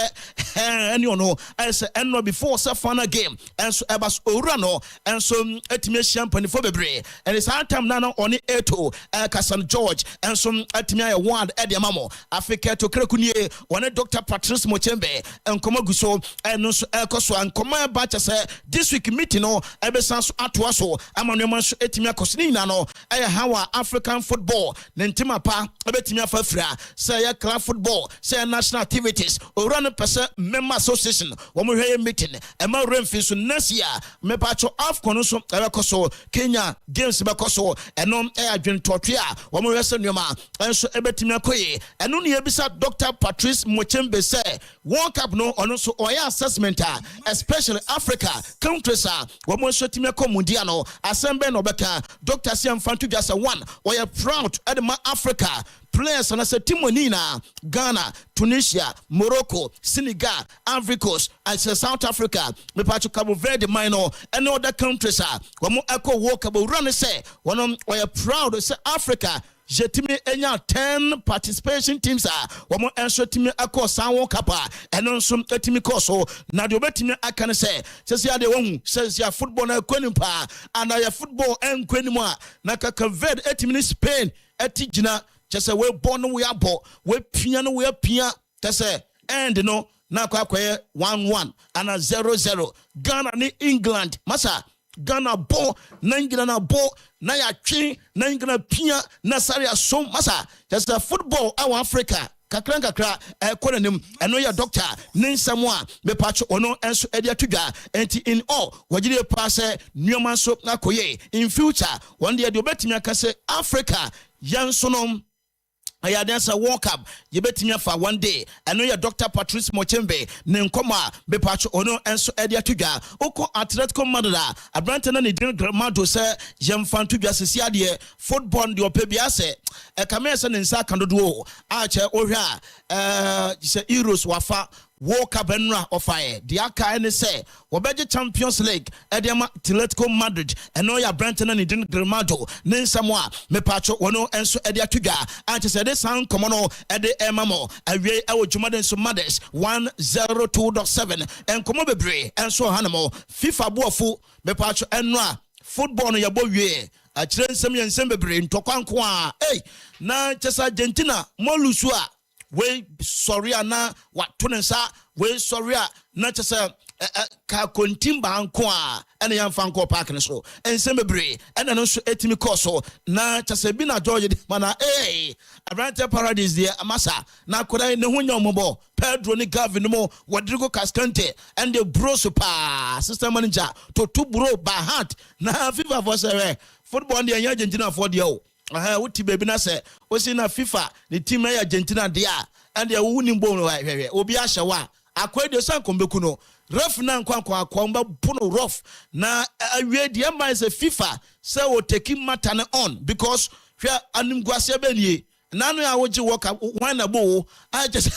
any ono as eno before sa final game and so ebas owura no and so etime champagne for bebre and it's our time na no oni eto Kasan George and so etime ya ward e de mamo Africa to kreko nie one Dr. Patrice Mochembe and komaguso and so so and command batch say this week meeting no ebesan so atoa so amanoma so etimi akosini na no how African football nentima pa ebetimi afafira say club football say national activities or run person member association wo mo hwe meeting e ma Renfe so next year me pacho AFCON so ebekoso Kenya games bekoso eno adwen totwea wo mo hwe se nyoma enso ebetimi akoye eno ne ebisa Dr. Patrice Mochembe say World Cup no ono so oya assessment especially Africa countries wo mo so time komundia no asembe no beka Dr. Siamfantu just one we are proud at Africa players on a Timonina, Ghana, Tunisia, Morocco, Senegal, Ivory Coast, and South Africa, me pacho Cabo Verde minor, and other countries when mo echo walk about run say one we are proud say Africa Jetime enya 10 participation teams wo mo enso time akọ sanwo kapa eno nso etimi koso na de obetimi aka say se de won se football na kwani pa ana ya football enkwani mu na kaka ved etimi Spain etigina se we born we abo we pia no we pia se end no na akwa 1-1 ana 0-0 Ghana ni England masa Ghana bo na England na bo na ya twi na England pia na sare asom masa just football our Africa kakra konanim eno ya doctor ninsamo a me pacho ono enso edia tudwa enti in all wagire pa se nyoma so na koye in future one day de obetimi aka se Africa yansonom aya dansa World Cup yebetimi afa one day eno ya Dr. Patrice Mochembe ne nkoma be pacho ono enso edia tudwa oko Atletico Madrid abrante na ne din gramado se yemfa tudwa sesi ade football de opebia se kame se ne nsa kandodo a che ohwa se Euros wafa World Cup enra ofaye the aka ene say wobeje Champions League edema Atletico Madrid eno ya Brenton na din Gramado nensamo a me pacho wono enso ede atudwa anche say de san komono ede emamo awie ewo Jumaden so Mothers 102.7 enkomo bebre enso hanamo FIFA boafu me pacho enra football no yabo wie a kire nsem yensem bebre ntokwanko a na chesa Argentina molusu a we sorry na watunensa we sorry na chese ka kontimba anko a ene yamfa anko park ne so ensembebre ene no so etimi koso na chese bi na George mana Abrante Paradise there amasa na koda ne hunya omobo Pedro ni Gavin mo Rodrigo Cascante and the bro super system manager to two bro by heart na FIFA for say football dey Argentina for there wuti baby na say o si na FIFA the team ya Argentina dia and the winning bone obi ahyewa akwede san kombeku no ref na nkwankwa akwamba puno rough na awie de man say FIFA say o take matter on because hwe animguase banie nanu ya woji work one na bo I just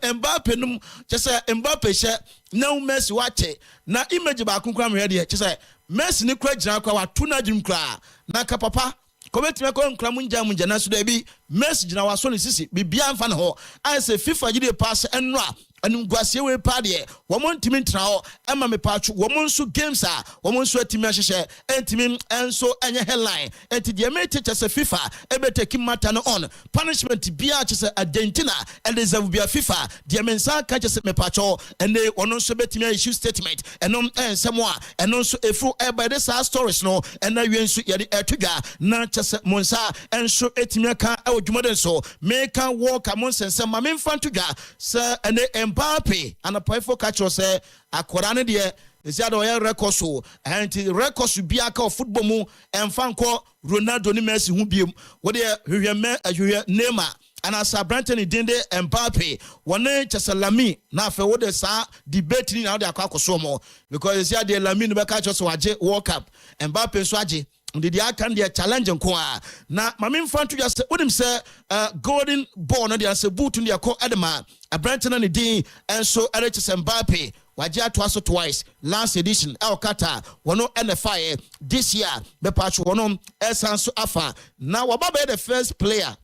Mbappe num just Mbappe she na Messi wache na image ba kunkwa me de just Messi ni kura gina kwa watu na dwum kura na ka papa kometi me ko nkra munja na so da bi Messi gina waso ne sisi bibia mfa ne ho I say FIFA gide pass enra animguase we pa de wo mon timi ntra ho ema me paatwu wo mon so games a wo mon so atimi ahyehye entimi enso enye headline enti de me teacher se FIFA ebeteki matter no on punishment bia che se Argentina and deserve bia FIFA de me nsa ka che se me paatwo ene wono so betimi issue statement enom ensemo a eno so efru by this stories no ena wi nso ye de etuga na che se monsa enso etimi ka odwumoden so make work amon sense ma me mfa tuga se ene Mbappe and a powerful catcher say akorane de esi ado ya record so and record should be aka football mu emfanko Ronaldo ni Messi hu biem wo de hwehwe Neymar and as a Branton dinde Mbappe wone chese Lami na afa wo de sa debate ni na de akwakoso mo because esi ade Lami no be catcher so age World Cup Mbappe so age did the can the challenge nko a na mame mfa to just wonim say golden ball no dey say boot no dey call Adama Branton and din and so Erich Mbappe waje ato aso twice last edition El Qatar wono NFI this year be patch wono esanso afa na wababa the first player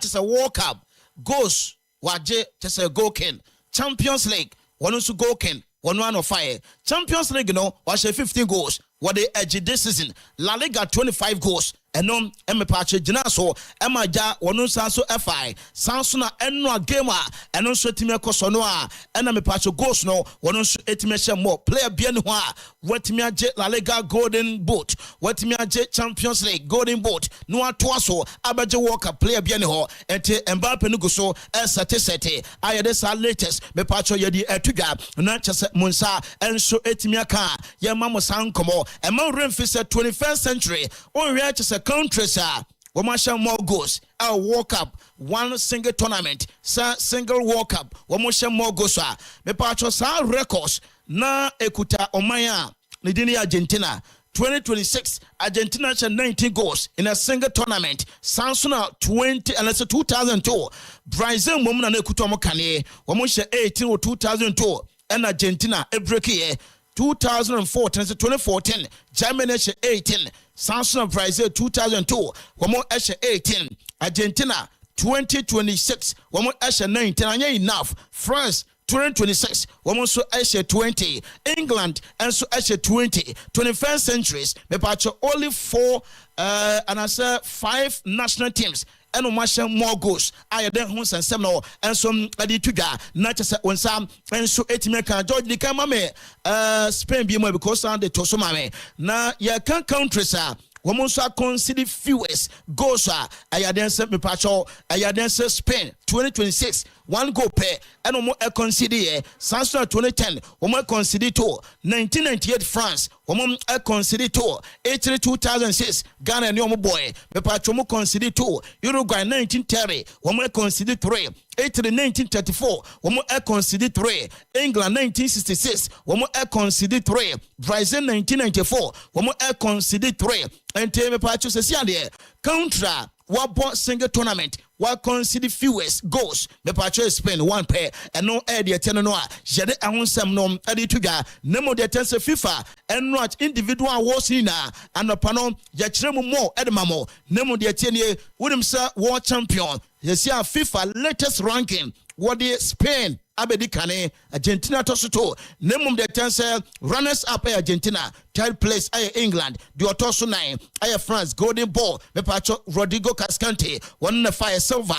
just a World Cup goes waje just a goalken Champions League wono so goalken one of fire Champions League no was 15 goals what they edge this season La Liga 25 goals and no emepache jinaso emaja wonu sanso FI sanso na enno gamer and no so time kosono a ena mepache goals no wonu so etimehye more player bia ne ho a watimi age La Liga golden boot watimi age Champions League golden boot no ato aso abaje World Cup player bia ne ho ente Mbappe no go so sete ayede sa latest mepache yedi etuga na chese monsa enso etimi aka ye mamo sankomo e ma remfi se 21st century on we chese countries are Wamasha more goals. Our World Cup, one single tournament, single World Cup. Wamasha more goals. Me patcho sa records na ekuta omaya nidini Argentina. 2026 Argentina had 19 goals in a single tournament. Sansuna 20 and it's 2002. Brazil mumna na ekuta omokane. Wamasha 18 or 2002 and Argentina a break here. 2014 to 2014 Germany 18 Samsung Brazil 2002 Wamo 18 Argentina 2026 Wamo 19 anya enough France 2026 Wamo so 20 England and so 20 21st centuries me pacho only 4 and I say 5 national teams and no more goals. I then who's and some no and some adituga not just one some and so 8 American George the Kamame Spain be more because on the Tosomame na ya can countries are Womonsa consider fewest goals are I then sent me pacho I then say Spain 2026 1 goal per and no more consider Sansa 2010 woman consider 2 1998 France woman consider 2 83 2006 Ghana new boy me pacho mo consider 2 Uruguay 1930 woman consider 3 83 1934 woman consider 3 England 1966 woman consider 3 Brazil 1994 woman consider 3 and me pacho se sia de contra what single tournament what consider fewest goals me pacho Spain 1 pair and no idea ten no jede ahonsam no ade tuga nemo de tense FIFA and not individual awards na anopano ya kiremu more edmamo nemo de tenie wonim say world champion yes ya FIFA latest ranking what the Spain abedi kane Argentina to soto nemum de tense runners up Argentina third place England the otoso 9 France golden ball me pacho Rodrigo Cascante one the fire silver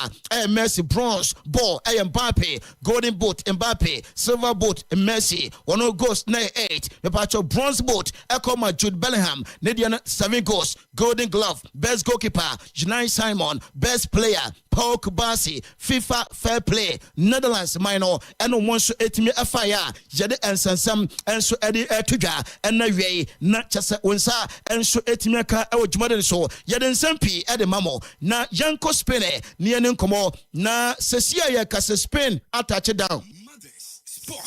Messi bronze ball Mbappe golden boot Mbappe silver boot Messi one goes 98 me pacho bronze boot Ekoma Jude Bellingham Nidiana 7 goals golden glove best goalkeeper Unai Simon best player Paul Kubasi FIFA fair play Netherlands minor ɛno mo nso etimi ɛfa ya yɛde ensensem enso ɛde ɛtodwa ɛna wie na kyese wonsa enso etimi aka ɛwɔ dwumade so yɛde nsampi ɛde mamo na yanko Spain ne yɛne nkomo na sesia yɛ kase Spain attach down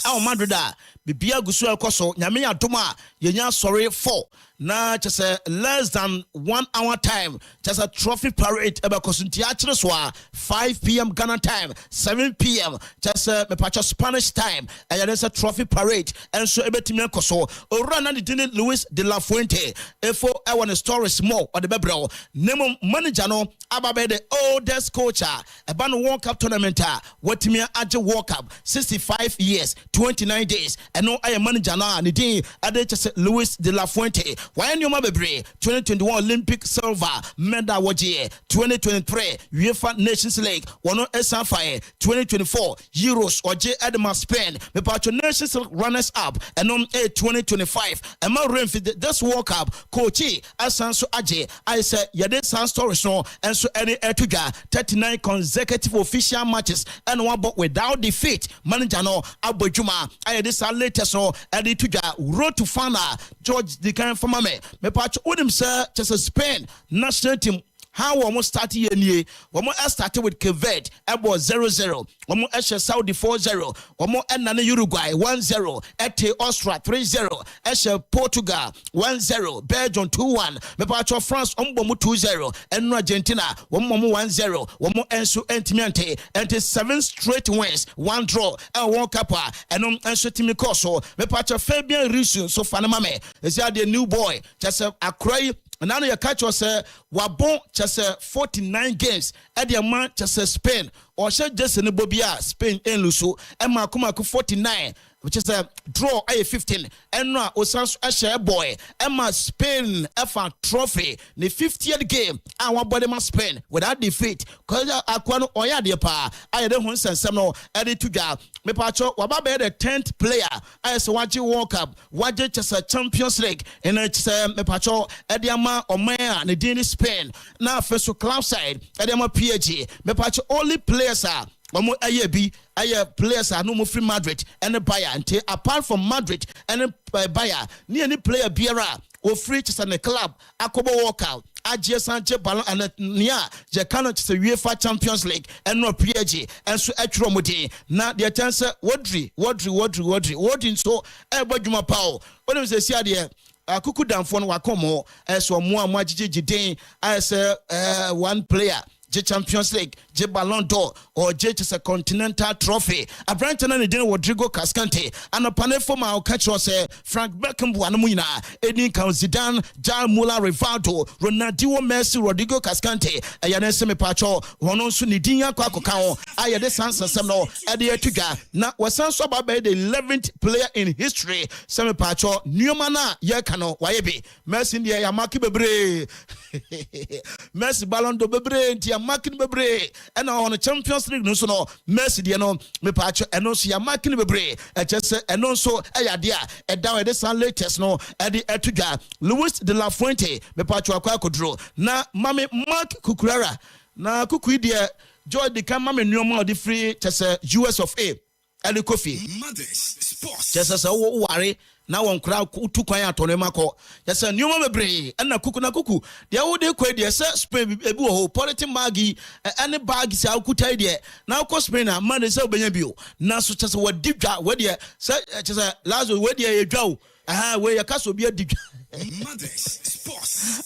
aw Madrida bibia gusu ekoso nyame adoma yenya sorry 4 na just less than 1 hour time just a trophy parade ebekosunti akire so 5 p.m. Ghana time 7 p.m. just me patch Spanish time and there's a trophy parade and so ebetimi ekoso owura na de Luis de la Fuente efo I want stories more or the bebro nemo manager no ababe the oldest coach eba no World Cup tournament watimi age World Cup 65 years 29 days and no I manager na ne din ade just Luis de la Fuente why nyoma bebre 2021 Olympic silver medal waje 2023 UEFA Nations League wono esanfae 2024 Euros oje Edema Spain me patcho Nations League runners up and on 2025 and my renfi this World Cup coachy asanso aje I say yede san stories no and so any etuga 39 consecutive official matches and one but without defeat manager no abojuma I this latest no etuga road to final George the kind for me patch unim sir just Spain national team how almost started here near started with Quebec about 0-0 Saudi 4-0 and Uruguay 1-0 ete Austria 3-0 eshe Portugal 1-0 Belgium 2-1 me patch France 2-0 and Argentina 1-0 enso entimiante and 7 straight wins 1 draw and 1 kappa and enso timikoso me patch Fabian Ruiz so fanama me is the new boy just a cry. Now you catch us wabon just 49 games at the amount just Spain or just in Bobia Spain and Luso and Makumaku 49 which is a draw a 15 and now Osans Asher boy Emma Spain FA trophy the 50th game our body must Spain without defeat because Aquano Oya de pa I don't want some no edit to go me pacho wababe the 10th player I saw watch World Cup watch just a Champions League and it's me pacho Ediama Omea the Dini Spain now first club side Ediama PG me pacho only players are Omo ayebi players are no more free Madrid and Bayern until apart from Madrid and Bayern ni any player biara or free just in the club akobo walkout Ajie Sanchez Ballon and nia je cannot say UEFA Champions League and no PSG and so etromodi na the chance Wodri so ebodwuma paul when we say there akuku danfo no wakomo so mo amagigigi den as one player J Champions League, J Ballon d'Or, or J just a continental trophy. A branch and Rodrigo Cascante, and a panel for my catch was Frank Beckenbauer, Edin Zidane, Jan Muller, Rivaldo, Ronaldinho, Messi, Rodrigo Cascante, a Yanesime Pacho, Ronon Sunidinia Kwakokao, I had the Sans Semno, Eddie Tuga, now was Sanso Babe, the 11th player in history, Semi Pacho, Newmana, Yakano, Waebi, Messi, Yamaki Bebre, Messi Ballon d'Or Bebre, marking bebre and on the Champions League no so no Messi de no me patch and also ya marking bebre just and also dia e down this latest no e the etuga Luis de la Fuente me patch akwa kodro na mame Mark Cucurella na kuku de George de kan mame nuoma de free just US of A and coffee Mothers Sports just as worry na won kra tu kwan atone mako yesa nyoma mebre na kuku de wo de kwa de se Spain ebi wo politic magi any bag se akutai de na ko Spain na man se obenya bio na so chese wadidwa we de se chese lazo we de yedwa we yakaso bi adidwa Mothers Sports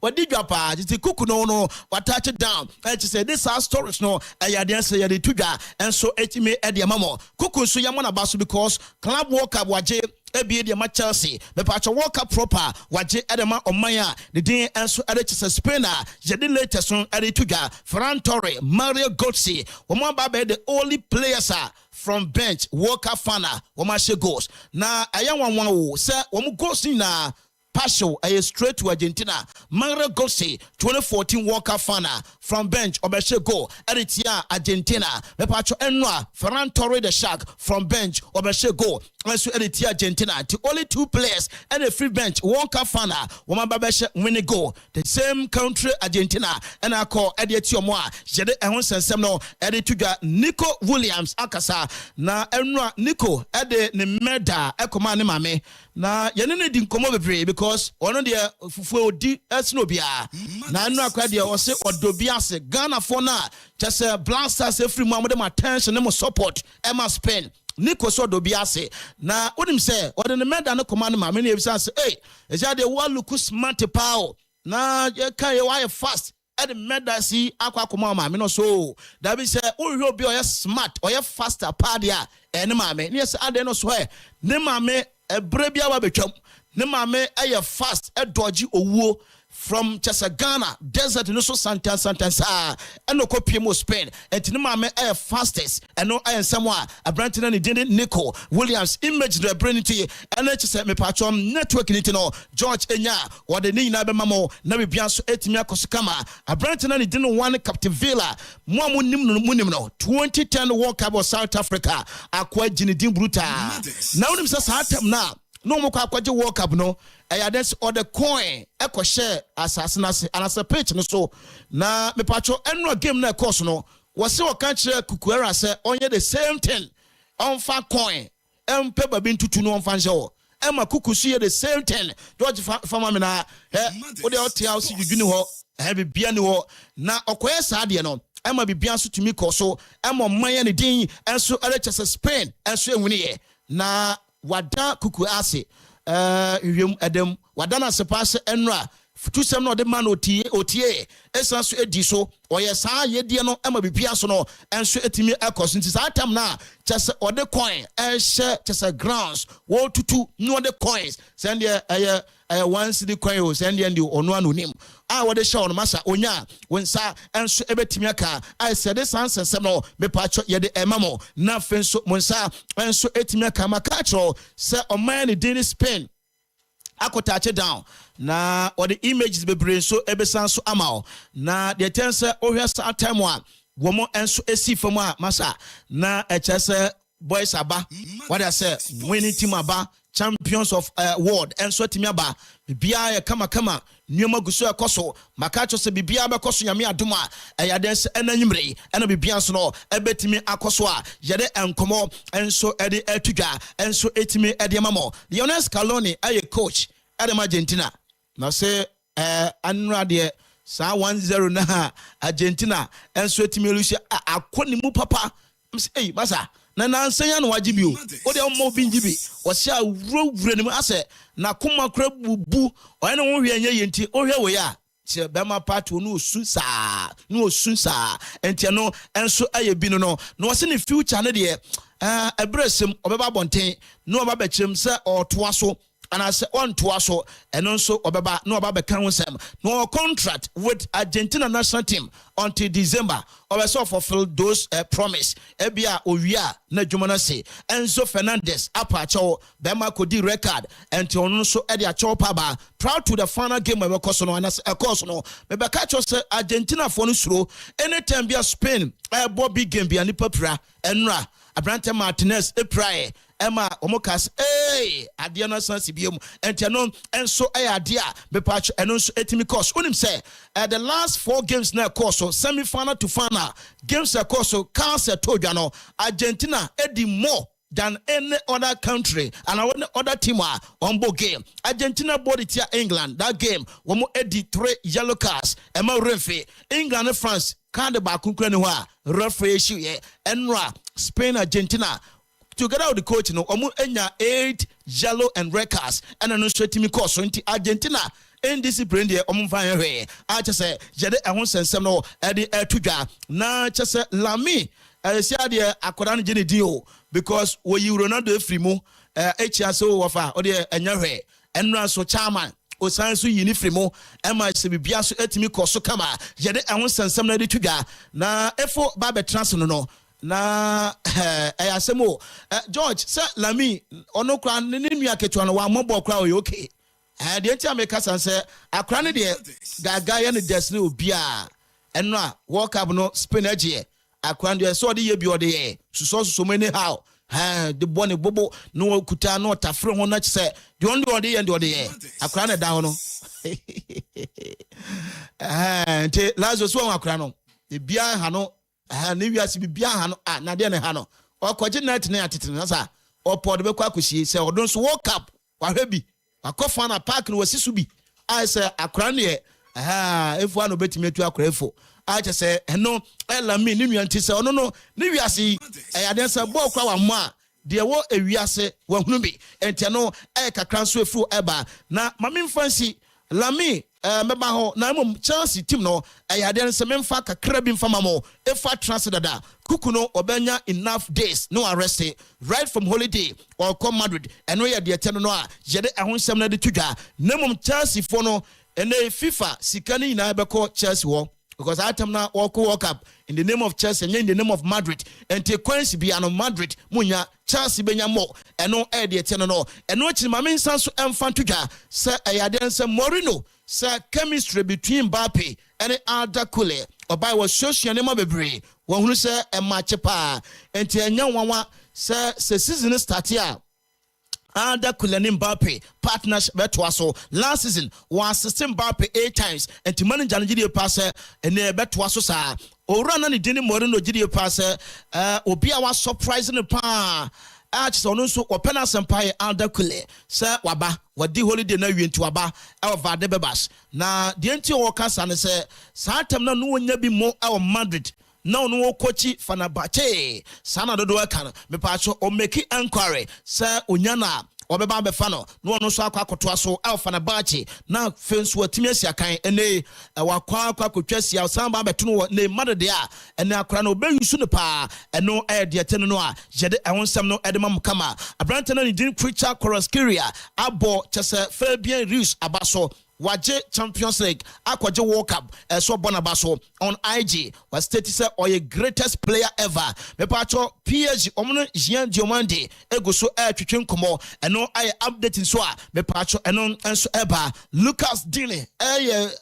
wadidwa pa chese kuku no watach down chese this our stories no ayade se yade tudwa enso etime e de mamo kuku so yamona baso because club World Cup waje ebie de ma Chelsea me patch World Cup proper waje edema omanya the din enso edechese Spainer yede latest on edituga Ferran Torres Mario Götze woman ba the only players are from bench World Cup final woman she goes na ayanwanwan wo se woman goes na partial straight to Argentina. Mario Götze 2014 World Cup final from bench Obeshe goal Eritia Argentina. Mepacho Enwa Ferran Torres the Shark from bench Obeshe goal. Also Eritia Argentina. To only 2 players and a free bench World Cup final. Woma Babeshe winning goal. The same country Argentina and I call Edietio Moa. Jede Ehon Sensemno Edituga Nico Williams Akasa na Enwa Nico Ede ne meda ekoma ne mame na yenene di nkomo bebre because ono de fufu odi esnobia na Enwa kwa de o se odobia se Ghana for na just blasters free mo dem attention and support Emma Spain Nico so do biase na onim say o de ne meda no koma ne mame na ebisa say eh eja de wa look smart pao na ye kan ye wa fast and the medasi akwa kuma mame no so that be say o hwe obi o ye smart o ye faster padia ene mame ne say ade no so he ne mame ebre bia wa betwam ne mame aye fast e dodge owuo from Chesa Ghana desert no so sentence and no copy mo Spain and ne mame aye fastest and no aye somewhere a brand ne didn't Nico Williams image the brain to and Chesa me patron network ni no George Enya or the ni na be mamo na be bia so etimi akosukama a brand ne didn't one Captain Villa mo munim no 2010 World Cup of South Africa akwa Ginedine Bruta now nim say satam na no mo akwaje World Cup no ayades or the coin eko share assassinasi and as a pitch no so na me patcho enro game na course no wose o kan kire Kukuera say onye the same thing on fa coin empe babi ntutu no on fa nje Emma Kukusu the same thing George Farmer me na o de hotel house juju ni ho be bia ni ho na okoye sa de no Emma bibia so tumi ko so Emma man ne din enso Chelsea Spain enso enwuni ye na wada Kuku ase wiem edem wadana sepase enra futusem no de man otie esan so edi so oye saa yedie no ema bibia so no enso etimi ekos nti saa tam na chese ode coin ehye chese grounds wo tutu no de coins send ye one city coin o send ye ndi ono anonim a wode show no masa onya wonsa enso ebetimi aka I said this answer sem no me pacho ye de emamo na fenso monsa enso etimi aka makacho se oman ni Spain akotache down na or the images be brain so ebesan so amao na the tense ohwe sa time one womo enso esi fam a masa na echese boys aba what I say winning team aba champions of world enso timi aba bibia ya kama nyoma guso ekoso makacho se bibia be koso nyame adoma eyadense enanyimre ena bibia so no ebetimi akoso a yede enkomo enso ede etudwa enso etimi ede mamo Lionel Scaloni aye coach Adam Argentina na say anra de sa 1-0 na Argentina enso etimi lucia akoni mu papa say masa na nansanya no wajibi o de mo binjibi o se awurawure ni ase na kuma kra bubu o ene wo hwe anya yenti o hwe we ya che bema part no osunsa enti no enso aye bi no no se ne future ne de ebresem obeba bonten no oba bekyem se o toa so and I say on to us and also obeba no about the no contract with Argentina national team until December or so fulfill those promise ebia owia na dwumana say Enzo Fernandez apacho bema kodi record and on so e dia chopa ba proud to the final game we course no and as a course no me be catch say Argentina for no suro anytime bia Spain bobby game bia ni papra enra Abrante Martinez pray Emma Omokas ade no san sibiom entiano enso ade a be patch eno so etimi course unim say the last 4 games na course so semi final to final games course so cancer todwa no Argentina edi more than any other country and any other team on board game. Argentina bought it here England that game one more 83 yellow cards Emma referee England and France can't back referee issue Enra Spain Argentina together with the coach no omu enya 8 yellow and red cards and no straight team course so Argentina indiscipline there omfan hwe a chese jede ehon sensem no e de atudwa na chese Lami sia de akoda no gene dio because we Ronaldo efrimu ehia so wofa o de enya hwe enra so chairman o sanso yini frimo ema se bibia so etimi koso kama jede ehon sensem na de tudwa na efo ba betrans no na ayasemo George say Lami ono kra ne nua ketua no wa mobile kra o okay The entire make us answer. A cranny dear, Gaga and the Destiny Bia, and now walk up no spinach. A cranny saw the year beyond the air. So many how. The bonny bobo no kuta no tafro on that say. The only one day and the air. A cranny down. And Lazarus one a crano. The Bia Hano, Nivia Bia Hano, Nadiana Hano, or Quaginat Neatitanasa, or Podbequacusi, say, or don't walk up, or heavy. A coffin a park was Sisubi. I say a cranny. If one obey me to a crefo. I just say, no, Ella me, Nimian Tissa, no, Nivia see, I dance a boka ma. Dear what a wiase won't be, and Tiano, Eka transfer through Eba. Now, Mammy fancy, Lamy, Mebaho, Namum, Chelsea, Timno, I had then some faka crabbing for Mamo, if I translated that, Kukuno, Obenya, enough days, no arrest, right from holiday, or come Madrid, and we are the Tenanoa, Jede, I want some of the Tuga, Namum Chelsea Fono, and a FIFA, Sikani, Nabako, Chelsea war. Because I am now walk up in the name of Chelsea and in the name of Madrid and take Quincy be an Madrid Munya Chelsea Benya Mo and no idea tenano and watching my main son so Fantuga sir I then some Morino sir chemistry between Mbappe and Arda Kule or by was social name of Bebre one who say a match pa and Tianya Wawa sir season start here. Ada Kulani Mbappe partnership betwaso last season was assisting Mbappe 8 times and to manage an GD passer and betwaso sa Orana ni dini Morino GD passer Obia was surprising the pa Arch so open us empire Ada Kule sir waba wadi holiday na wintu waba our vadebebas na the entire workers and say Satam na no nya bi mo our Madrid. No coachy Fanabache Sana do can me pacho or make inquiry sir Unyana or Baba Fano no no so aquacotuaso Alfanabache now fence what Timesia kind and they our quaquacuchesia Samba Betuno ne mother there and now crano be you soon pa and no air dear tenanoa Jede I want some no Edamam Kama a Branton didn't preacher Coroscuria Abo Chessa Fabian Reus Abaso Waje Champions League, Aquaje World Cup, so Bonabaso on IG was stated say or a greatest player ever. Me pacho PSG Omno Jean Diomande ego so air twitwen komo and no I updating so me pacho and so eba Lucas Digne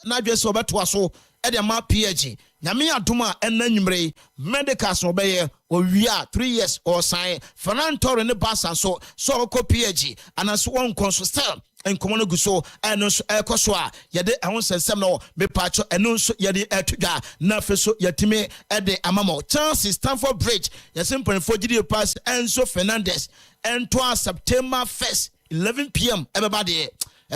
na dwe so beto so e de ma PSG nyame adoma enanwumre medicals no be owia 3 years or sign Ferran Torres ne Barca so ko PSG and so one consistent and Komono Guso and no Ekoswa Yade Ahonsem no me pacho and no Yadi Etuga Nafeso Yatime Ede Amamo Chelsea Stamford Bridge Yasimple for GD pass Enzo Fernandez and 12 September 1st 11 p.m. everybody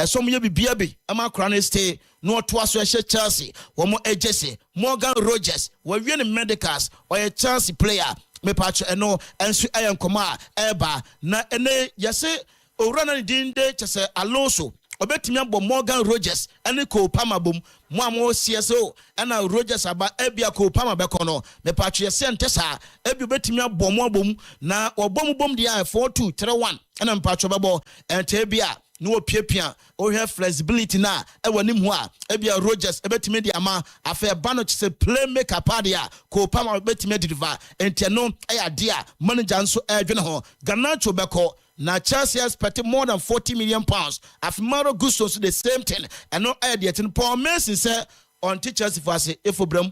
some ye be biabi ama krane stay no to aso Chelsea one more Jesse Morgan Rogers we win medicals or a Chelsea player me pacho eno enso ayan koma eba na ene yase Orana dinde chese Alonso obetimi abo Morgan Rogers ene ko pama bom mo amo CSO ena Rogers aba ebia ko pama bekono me patwe yese ntesa ebi obetimi abo mo abom na obom bom dia 4-2-3-1 ena me patwe bebo ente bia no piapia o have flexibility na e wani mu a ebia Rogers ebetimi dia ma afa bano chese playmaker padia ko pama obetimi deliver ente no eya dia manager nso edwene ho Garnacho beko na Chelsea expected more than 40 million pounds. Afimaro Gusto so the same thing. And no idea. Paul Mason said on teachers for us if Bram.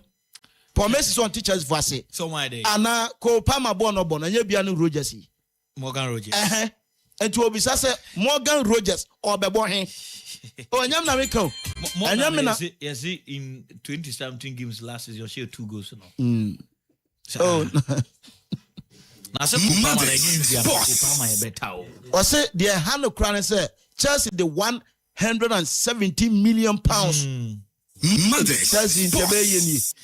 Paul Mason on teachers for us. So why they? Ana ko Pama Bono Bon and Yabianu Rogers. Morgan Rogers. And to be say Morgan Rogers or Bebohin. Oh, and Yamiko. And Yamina. Yes, in 2017 games last season, you share 2 goals. No? Oh. Na se Kupama na India Kupama e betao. O say the Hano Crown say Chelsea the 170 million pounds. Chelsea in Tebeyeni.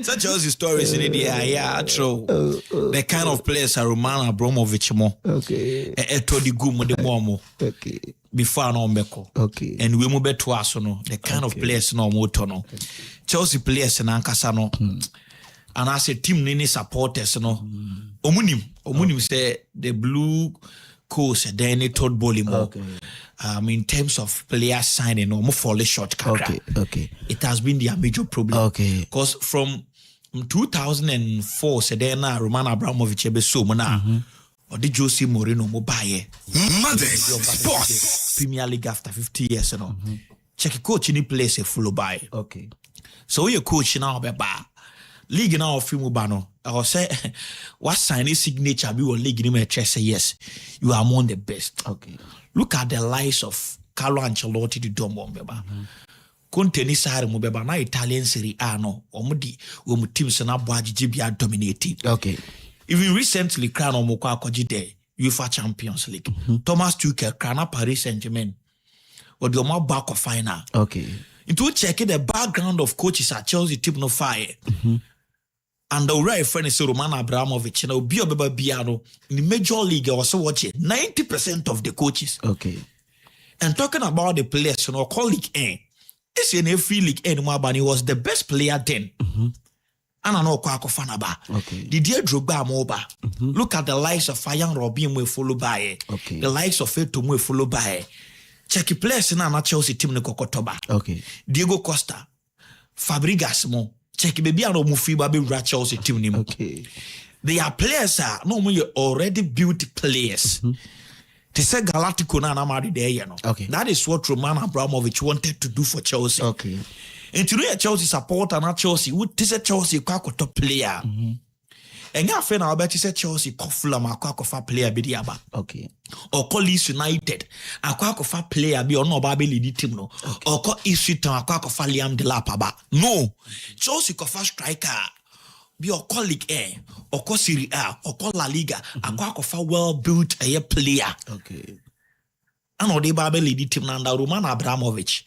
Such Chelsea stories in the true. The kind of players are Roman Abramovich mo. Okay. Etodi gumo de momo. Okay. Before no mbeko. Okay. And we move to us no. The kind of players no moto no. Chelsea players na ankasa no. And as a team, any supporters, no. Omunim say the blue coast, then it told Bolimo. In terms of player signing, no more fall short. Okay. It has been their major problem. Okay. Because from 2004, Sedena Roman Abramovich ebe so mona. or the Jose Mourinho mobile. Mothers Sports. Premier League after 50 years, you know. Check coach in the place a full buy. Okay. So your coach now be ba. League now of Fimubano. I will say what sign is signature be will league in say yes, you are among the best. Okay. Look at the lives of Carlo Ancelotti the Dombo Beba. Conte ni sare mo beba na Italian Serie A no. Omudi wo teams na boaji bia dominating. Okay. Even recently crown omo kwa kwaji there UEFA Champions League. Thomas Tuchel crown Paris Saint-Germain. Or the omo back of final. Okay. Into checking the background of coaches at Chelsea team no fire. And the right friend is Roman Abramovich. Now be a biano in the major league also watching 90% of the coaches. Okay. And talking about the players, you know, call League A. It's in every League A, but he was the best player then. And I know Kwako Fanaba. Okay. Didier Drogba Moba. Look at the likes of Fayan Robin we follow by. Okay. The likes of Eto'o we follow by. Check the players in our Chelsea team ne Kokotoba. Okay. Diego Costa, Fabregas mo. Check baby ano Mufiba be Chelsea team ni mo. Okay. They are players no more already built players. They say Galactico na marry there, you know. Okay. That is what Roman Abramovich wanted to do for Chelsea. Okay. And to know a Chelsea supporter na Chelsea, would this a Chelsea kwako top player. And ya friend I bet you say Chelsea kofula ma kwako fa player be diaba. Okay. Or call Leeds United, kwako fa player be or no ba be lead team no. Or call Ipswich Town kwako fa Liam Delap aba. No. Chelsea kofa striker be or call League A, or call Serie A, or call La Liga, kwako fa well built a player. Okay. And or they Babel lead team under Roman Abramovich.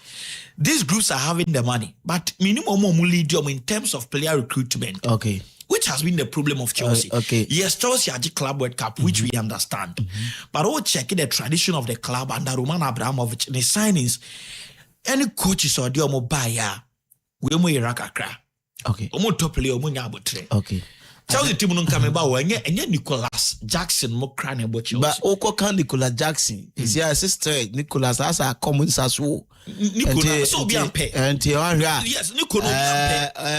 These groups are having the money, but minimum lead them in terms of player recruitment. Okay. Which has been the problem of Chelsea. Okay. Yes, Chelsea had the Club World Cup, which we understand. But all checking the tradition of the club under Roman Abramovich and the signings, any coaches or the omo buyer, we mo irakakra. Okay. Omo top player, omo nyabotre. Okay. Chelsea team no come about and Nicholas Jackson mo crying about Chelsea. But Oko can Nicholas Jackson. Is your sister Nicholas as a common sasu. Nicholas so be ampe. And yes, Nicholas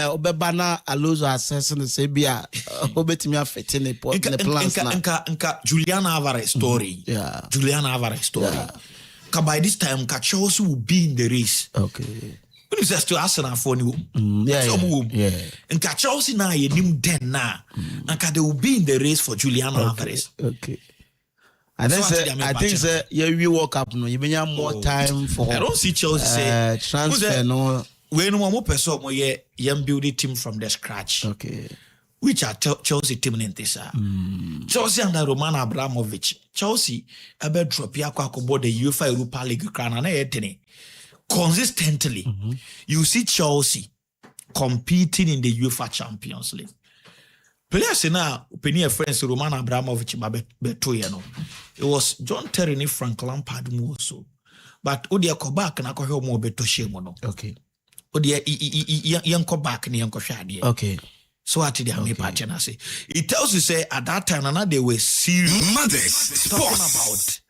Obebana Alonso assessing the Sabia. Obetimia fitting the plans. Nka Julian Alvarez story. Yeah. Julian Alvarez story. Yeah. By this time, Chelsea will be in the race. Okay. When you say to Arsenal for you, yeah. And Chelsea now you name then now, and they will be in the race for Julian Alvarez. Okay. And then I think yeah, we walk up no, you have more time for. I don't see Chelsea say transfer no. We no more person mo ye young building team from the scratch. Okay. Which are Chelsea team in this. Chelsea under Roman Abramovich. Chelsea ebe drop ya kwa kobo the UEFA Europa League crown na etene. Consistently, you see Chelsea competing in the UEFA Champions League. Players now, opinion friends Roman Abramovich beto you know. It was John Terry and Frank Lampard more so. But Odia Kobak na ko more beto shemo no. Okay. Odia yanko back ni yanko shadi. Okay. So what did they partner say? It tells you say at that time they were serious Mothers talking Sports. about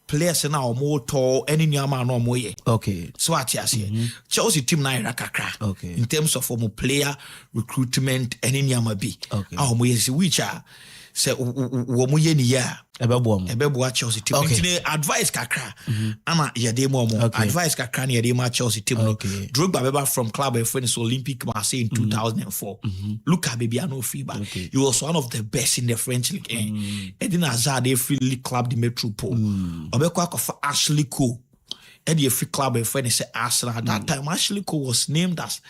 players now more tall any nyama no more. Okay. So what you say? Chelsea team na irakakra. Okay. In terms of player recruitment any nyama be. Okay. Mo yesi which are say wo mo ye ni ya. Ebebo Chelsea team. Okay. Advice kakra. Ama yade mo advice kakra ni yade ma Chelsea team no. Okay. Drogba beba from club of friends Olympic Marseille in 2004. Look at baby no feedback. Okay. He was one of the best in the French league. Eden Hazard they free league club the Metropole. Obekwa kofa Ashley Cole. Eddie free club of friends say Arsenal. At that time Ashley Cole was named as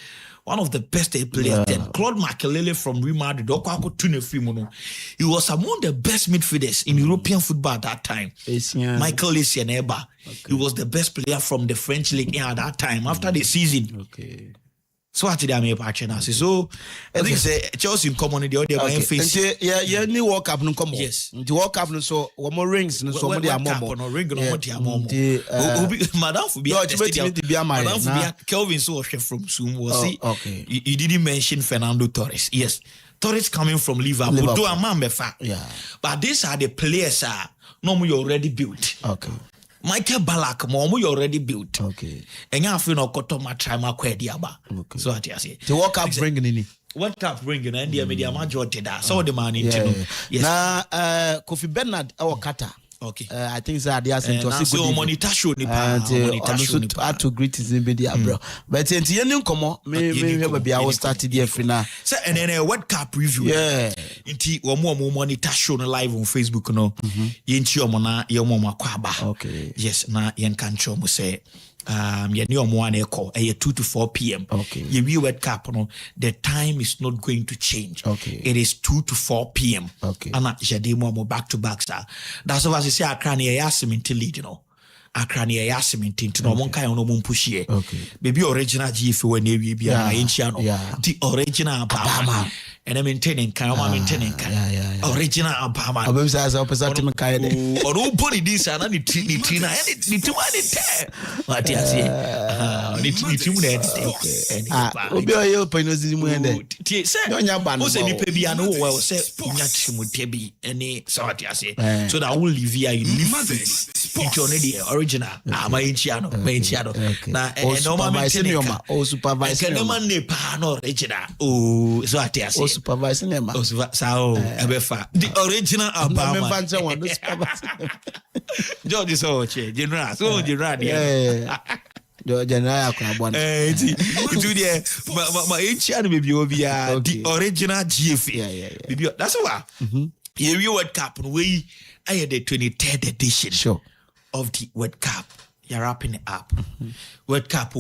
one of the best players then. Claude Makelele from Real Madrid. He was among the best midfielders in European football at that time. Michael Essien Eba. He was the best player from the French league at that time after the season. Okay. So what did I make partner? So I think say Chelsea in common the other face. Yeah, new World Cup no come. Yes. The World Cup no so one more rings no so many ammo. No ring no more the Madam for be Madam for Kelvin so from Zoom was see. Okay. You didn't mention Fernando Torres. Yes. Torres coming from Liverpool. Do a man befa. Yeah. But these are the players are normally already built. Okay. Michael Ballack mo you already built. Okay. And you feel no koto ma try ma kwedi aba. Okay. So what you say? The World Cup bringing in. What Cup bringing and the media majority that. So the man in yes. Na Kofi Bernard our Qatar. Okay. I think that they are saying to us good monitor show ni pa. And to greet in media bro. But in the end come me have be our start the free now. So and then World Cup review. Yeah. Inti wo monitor show live on Facebook no. Yenti omo na ye omo makwaba. Okay. Yes, na yen kan show mo say ye ni omo an eko 2 to 4 p.m. Okay. Ye World Cup no, the time is not going to change. Okay. It is 2 to 4 p.m. Okay. And jade mo back to back star. That's why I say Accra ne yasimenti lead, you know. Accra ne yasimenti to no mon kai no mon push here. Okay. Baby original GF we ne wi bia enchia no. The original Obama. And I'm maintaining original Obama. Obama says opposite me kai de. Or who put this and ni tina ni tu ani te. What you say? Ni tu mu na te. Obi o ye open no zimu ende. Tie say. Onya ba no. O say ni pe bia no we say nya chimute bi any so what you say. So that will live here you live into the original. Ma enchia no. Na no ma maintain. O supervisor. Can man ne pa no original. Oh so what you say. Supervising them. Ebefa. The original Obama. George so general. So general. Yeah. The general akwabon. Itu dia. Ma enchia no baby obia. The original GF. Yeah. Baby that's why. Here World Cup we I had the 23rd edition. Sure. Of the World Cup. You're wrapping it up. World Cup.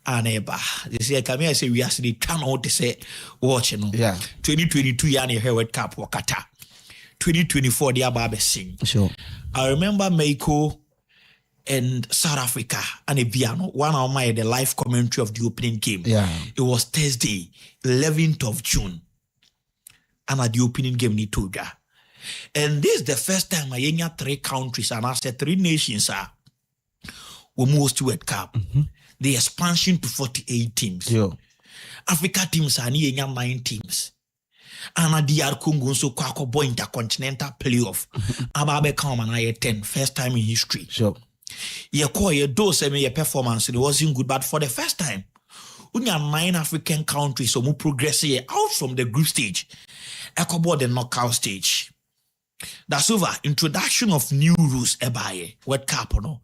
Aneba. They say, come here, say we are the turn out to say watching. Yeah. 2022 yani World Cup wakata. 2024 the Ababe sing. Sure. I remember Mexico and South Africa and a piano. One of my the live commentary of the opening game. Yeah. It was Thursday, 11th of June. And at the opening game ni toga. And this is the first time I had 3 countries and I said 3 nations are we moved to World Cup. The expansion to 48 teams. Yo. Africa teams are near 9 teams. And at the Congo so Kwako intercontinental playoff. Ababe come and I 10. First time in history. Sure. Ye call your dose your performance. It wasn't good, but for the first time, we have 9 African countries so we progress here out from the group stage. Echo the knockout stage. That's over. Introduction of new rules ebaye. World Cup no.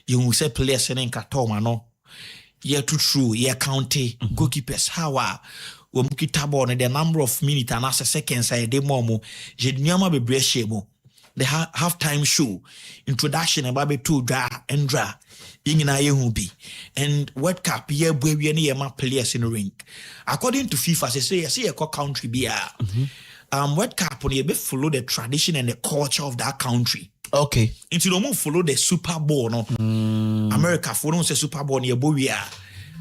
You will say players in Katoma no. Year to true, year county, goalkeepers, how are we the number of minutes and as a seconds I de momo, Jednyama be breshemo. The halftime show, introduction about to dra and dra, ingina yehubi, and World Cup year we any players in the ring. According to FIFA, they say I see a country be World Cup on you follow the tradition and the culture of that country. Okay. Into the move follow the Super Bowl, no. America follow the Super Bowl near Bowia.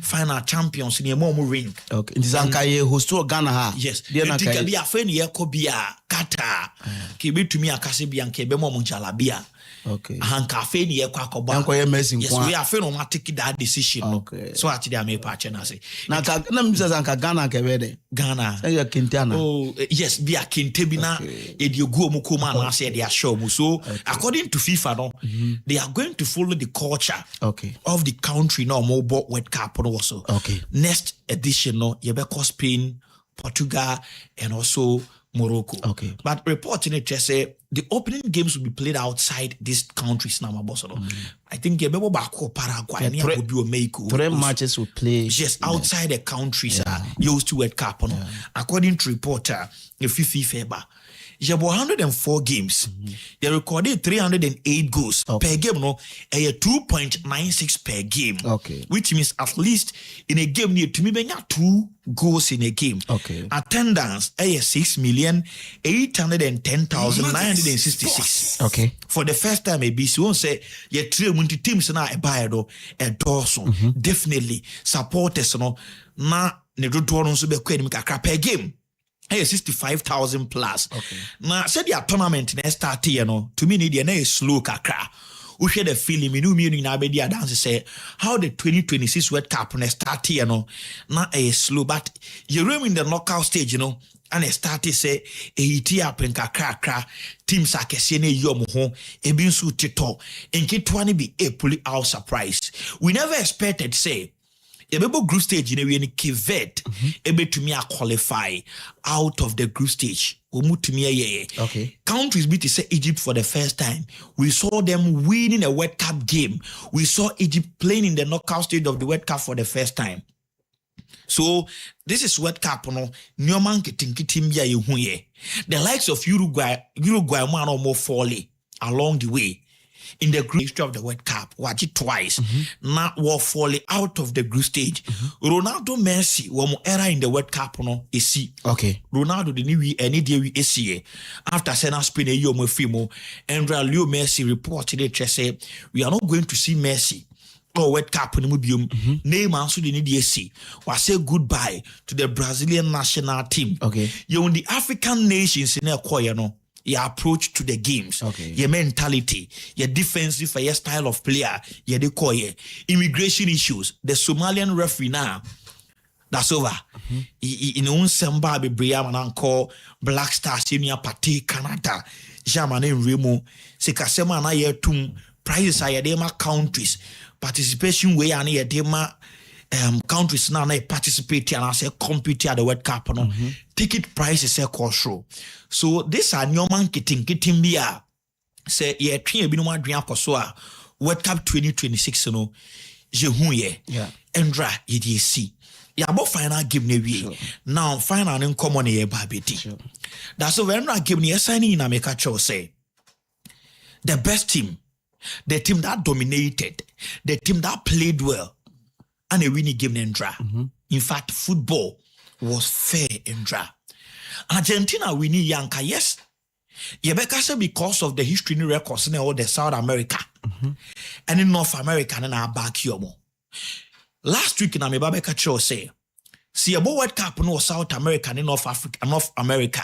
Final champions in your mom ring. Okay. It is Ankaye host to Ghana ha. Yes. They can be a friend here could be a Qatar. Kibi to me a Kasibian Kebemo Munchalabia. Okay. Hankafe ni kwako ba. Yes, we are friend on take that decision. Okay. So actually I may patch and I say. Na misa zanka Ghana kebede. Ghana. Say you Quintana. Oh yes, be a Quintebina. Edi go mukuma na say they are show. So according to FIFA no, they are going to follow the culture of the country no more World Cup also. Okay. Next edition no, Yebeko Spain, Portugal, and also Morocco. Okay. But reporting it just say the opening games will be played outside these countries now. I think Yebeko Bako Paraguay and Mexico. 3 matches will play. Yes, outside the countries are used to World Cup. No? According to reporter, the FIFA you have 104 games. They recorded 308 goals per game. No, 2.96 per game. Okay, which means at least in a game near to me, 2 goals in a game. Okay, attendance 6,810,966. Okay, for the first time, ABC won't say you 3 teams now a buyer do a dorsal. Definitely supporters no na ne do so be per game. 65,000 plus. Okay. Now, said your tournament next start here, no. To me, need a slow kakra. We share the feeling. Me in Abedia dance say how the 2026 World Cup next start here, no. Not a slow, but you're in the knockout stage, you know. and it started say iti up in kakra teams akese na yom ho ebi nso tito nketwa ne be a pull out surprise. We never expected say Ebebo group stage in a Kivet, able to me qualify out of the group stage. Okay. Countries beat to say Egypt for the first time. We saw them winning a World Cup game. We saw Egypt playing in the knockout stage of the World Cup for the first time. So this is World Cup, no. Nyoman kitinkitimia yehuye. The likes of Uruguay man or more folly along the way. In the group stage of the World Cup, watch it twice. Now we're falling out of the group stage. Ronaldo Messi, one more era in the World Cup, no, is see. Okay. Ronaldo the new any day we see after Senna Spain a year more fimo. And Leo Messi reported it say we are not going to see Messi or World Cup in Mubium. Name also the need see. Or say goodbye to the Brazilian national team. Okay. You in the African nations in a choir, no. Your approach to the games, your mentality, your defensive for your style of player, your decoy, immigration issues. The Somalian referee now, that's over. In Unsamba be Briam and call Black Star Senior Party Canada, Jamane Remo, Sekasema na yetum prizes are dema countries, participation way and dema countries now participate and I say compete at the World Cup no ticket price is a cost. So this are nyoman kitin bia say ye twen bi no adwen akoso a World Cup 2026 no je hu ye endra ye di see ya bo final game na wie now final in common ye ba beti that's so when game na signing in America cho say the best team, the team that dominated, the team that played well and a winning game in draw. In fact, football was fair in draw. Argentina winning Yanka, yes. Yebeka say because of the history and records in all the South America and in North America and our back yomo. Last week in Amebabeka Cho say, see about World Cup no South America and North Africa, North America.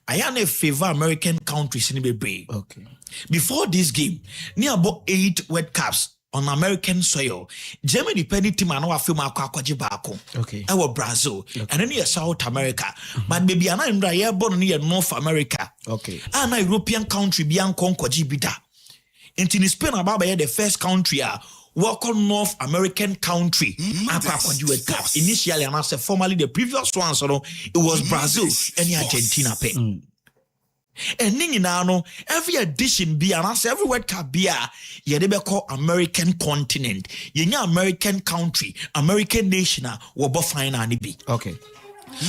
I am a favor American countries in the bay. Okay. Before this game, near about 8 World Cups on American soil. Germany penny team and our film bako. Okay. Our Brazil. And then near South America. But maybe I'm not born near North America. Okay. And a European country beyond Concord bida. And in Spain about the first country walk on North American country. Initially, and I said formerly the previous one, so it was Brazil and Argentina pay. And no, every edition be and every World Cup be a call American continent. You know American country, American nation will be fine and be. Okay.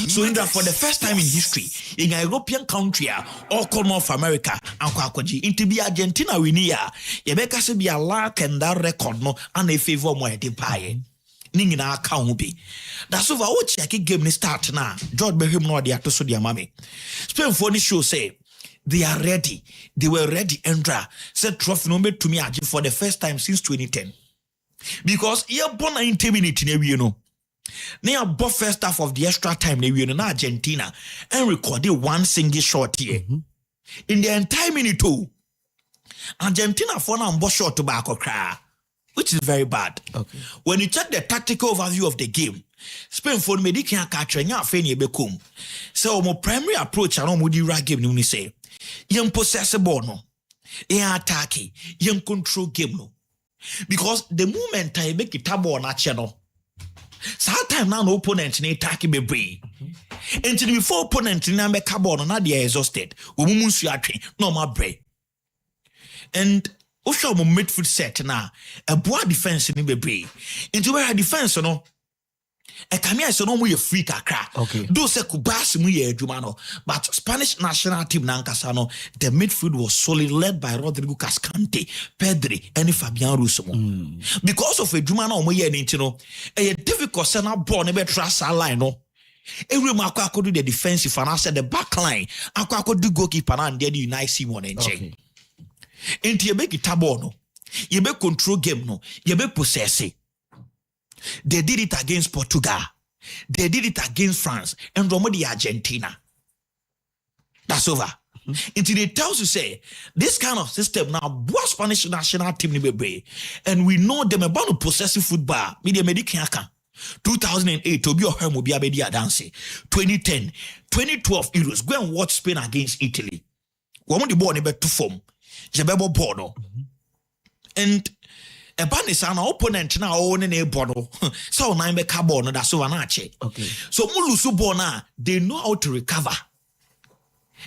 So in that for the first time in history, in a European country, all call North America and Kwakoji into be Argentina we near. Yebeka se be a lack and that record no and a favor more de pie. Ningina account be. That's over what check game ni start now. George Behim no dia to so dia mame. Spain for the show say they are ready. They were ready. Endra said trophy number to me for the first time since 2010. Because you're born 90 minutes in a you know. Now both first half of the extra time they were in Argentina and recorded one single shot here. In the entire minute too. Argentina for now shot to back cry, which is very bad. Okay. When you check the tactical overview of the game, Spain for me can't catch nya feni bekum. So my primary approach and mudi ra game ni say yen possess ball no. Yen attack, yen control game no. Because the moment I make it ball na channel. Sometimes now no opponent ni attack be brave. Until before opponent ni make ball na they are exhausted. We munsu atwe no ma brave. And Osho mo midfield set na a boa defense ni be brave. Into where defense no e kamia so no mo ye free kakra. Okay. Do se kubasi mu ye adwuma no, but Spanish national team na nkasa no, the midfield was solid led by Rodrigo Cascante, Pedri and Fabian Russo. Because of adwuma na mo ye ni no, e difficult say na ball na be trust line no. Every makwa do the defensive and I said the back line, akwa do goalkeeper and then you nice Simon and Jay. Into you make it tabo no, you make control game no, you make possess it. They did it against Portugal. They did it against France and Romodi Argentina. That's over. Until they tell you say this kind of system now, what Spanish national team ni be, and we know them about possessive football. Media medical. 2008 Obi Ohemo bi abedi adanse. 2010 2012 Euros go and watch Spain against Italy. Woman the ball ne beto form. Je bebo ball no. And eba ne sa na opponent na o ne ball no. So na be ka ball no da so na che. Okay. So mu lose ball na they know how to recover.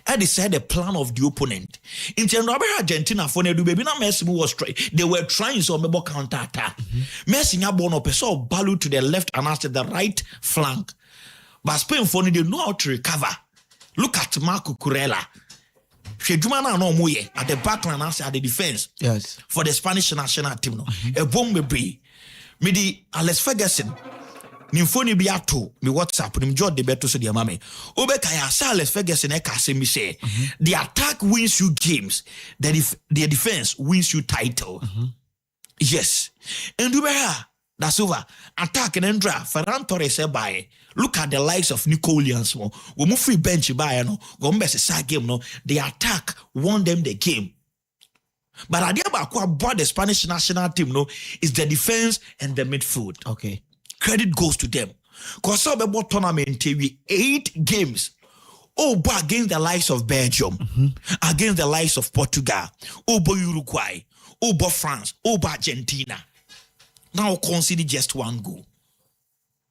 And they said the plan of the opponent. In general, Argentina for ne do baby na Messi was trying. They were trying so mebo counter attack. Messi nya ball no so balloon to the left and after the right flank. But Spain for ne they know how to recover. Look at Marco Kurela. Shejuma na no moye at the back line at the defense. Yes. For the Spanish national team no. A bomb be. Me di Alex Ferguson. Nimfoni bi ato me WhatsApp nim George de beto so de mame obeka ya Alex Ferguson e ka se mi say the attack wins you games, the defense wins you title. Yes, and that's over. Attack and Endra Ferran Torres by look at the likes of Nico Williams mo we move free bench by no go mbese sa game no the attack won them the game. But idea about the Spanish national team no is the defense and the midfield. Okay. Credit goes to them. Because some about tournament we 8 games. But against the likes of Belgium, against the likes of Portugal, but Uruguay, but France, but Argentina. Now consider just 1 goal.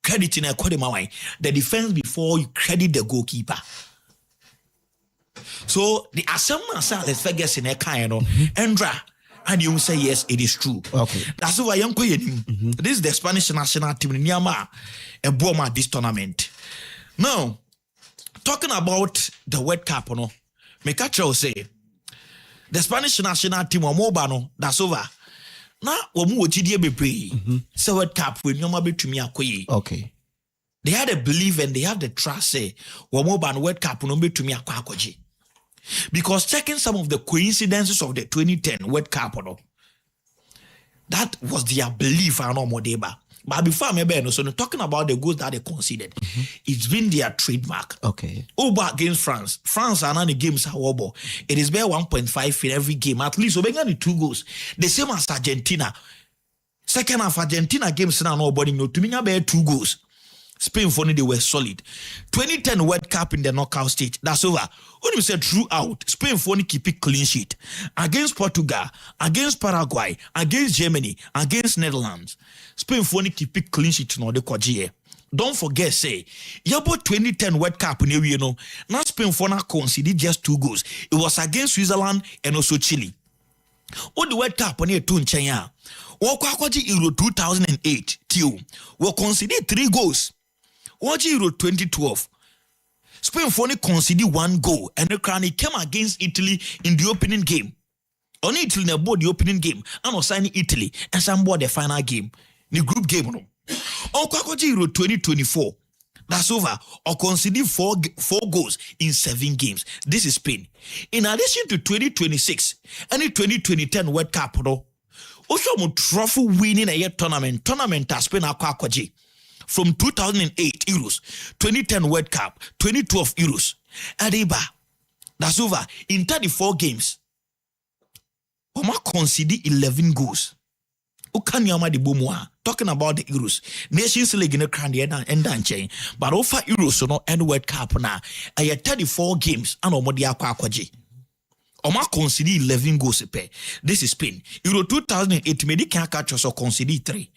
Credit in a the defense before you credit the goalkeeper. So the assessment Alex Ferguson Endra. And you will say, yes, it is true. Okay. That's why I'm going. This is the Spanish national team in Myanmar and Boma this tournament. Now, talking about the World Cup, make a say the Spanish national team or Mobano, that's over. Now, World Cup when you be to me. Okay. They had a belief and they have the trust, say, Mobano World Cup no be to me. Because checking some of the coincidences of the 2010 World Cup, that was their belief. I know Modeba. But before I'm so talking about the goals that they conceded, it's been their trademark. Okay. Over against France. France are not the games however. It is bare 1.5 in every game. At least over 2 goals. The same as Argentina. Second half Argentina games now nobody know to me bare 2 goals. Spain for they were solid. 2010 World Cup in the knockout stage. That's over. When you said throughout, Spain for keep it clean sheet. Against Portugal, against Paraguay, against Germany, against Netherlands. Spain for keep it clean sheet no the kwaji. Don't forget, say, yabo 2010 World Cup you know, now Spain for conceded just 2 goals. It was against Switzerland and also Chile. What the World Cup on here to China. Wakwaji Euro 2008 till we conceded 3 goals. Watch Euro 2012. Spain for conceded 1 goal and the crown came against Italy in the opening game. Only Italy na board the opening game and was signing Italy and some board the final game. The group game no. On Euro 2024. That's over. Or conceded 4 goals in 7 games. This is Spain. In addition to 2026 and the 2010 World Cup no. Also mo trophy winning a year tournament as Spain akwaji. From 2008 Euros, 2010 World Cup, 2012 Euros. Adiba, that's over. In 34 games, Oma conceded 11 goals. Ukanyama di Bumwa, talking about the Euros. Nations League in the Candy and chain. But over Euros, no, and World Cup now. I had 34 games, and Omodia Kwakwaji. Oma conceded 11 goals. This is Spain. Euro 2008, Medi can't catch us or conceded 3.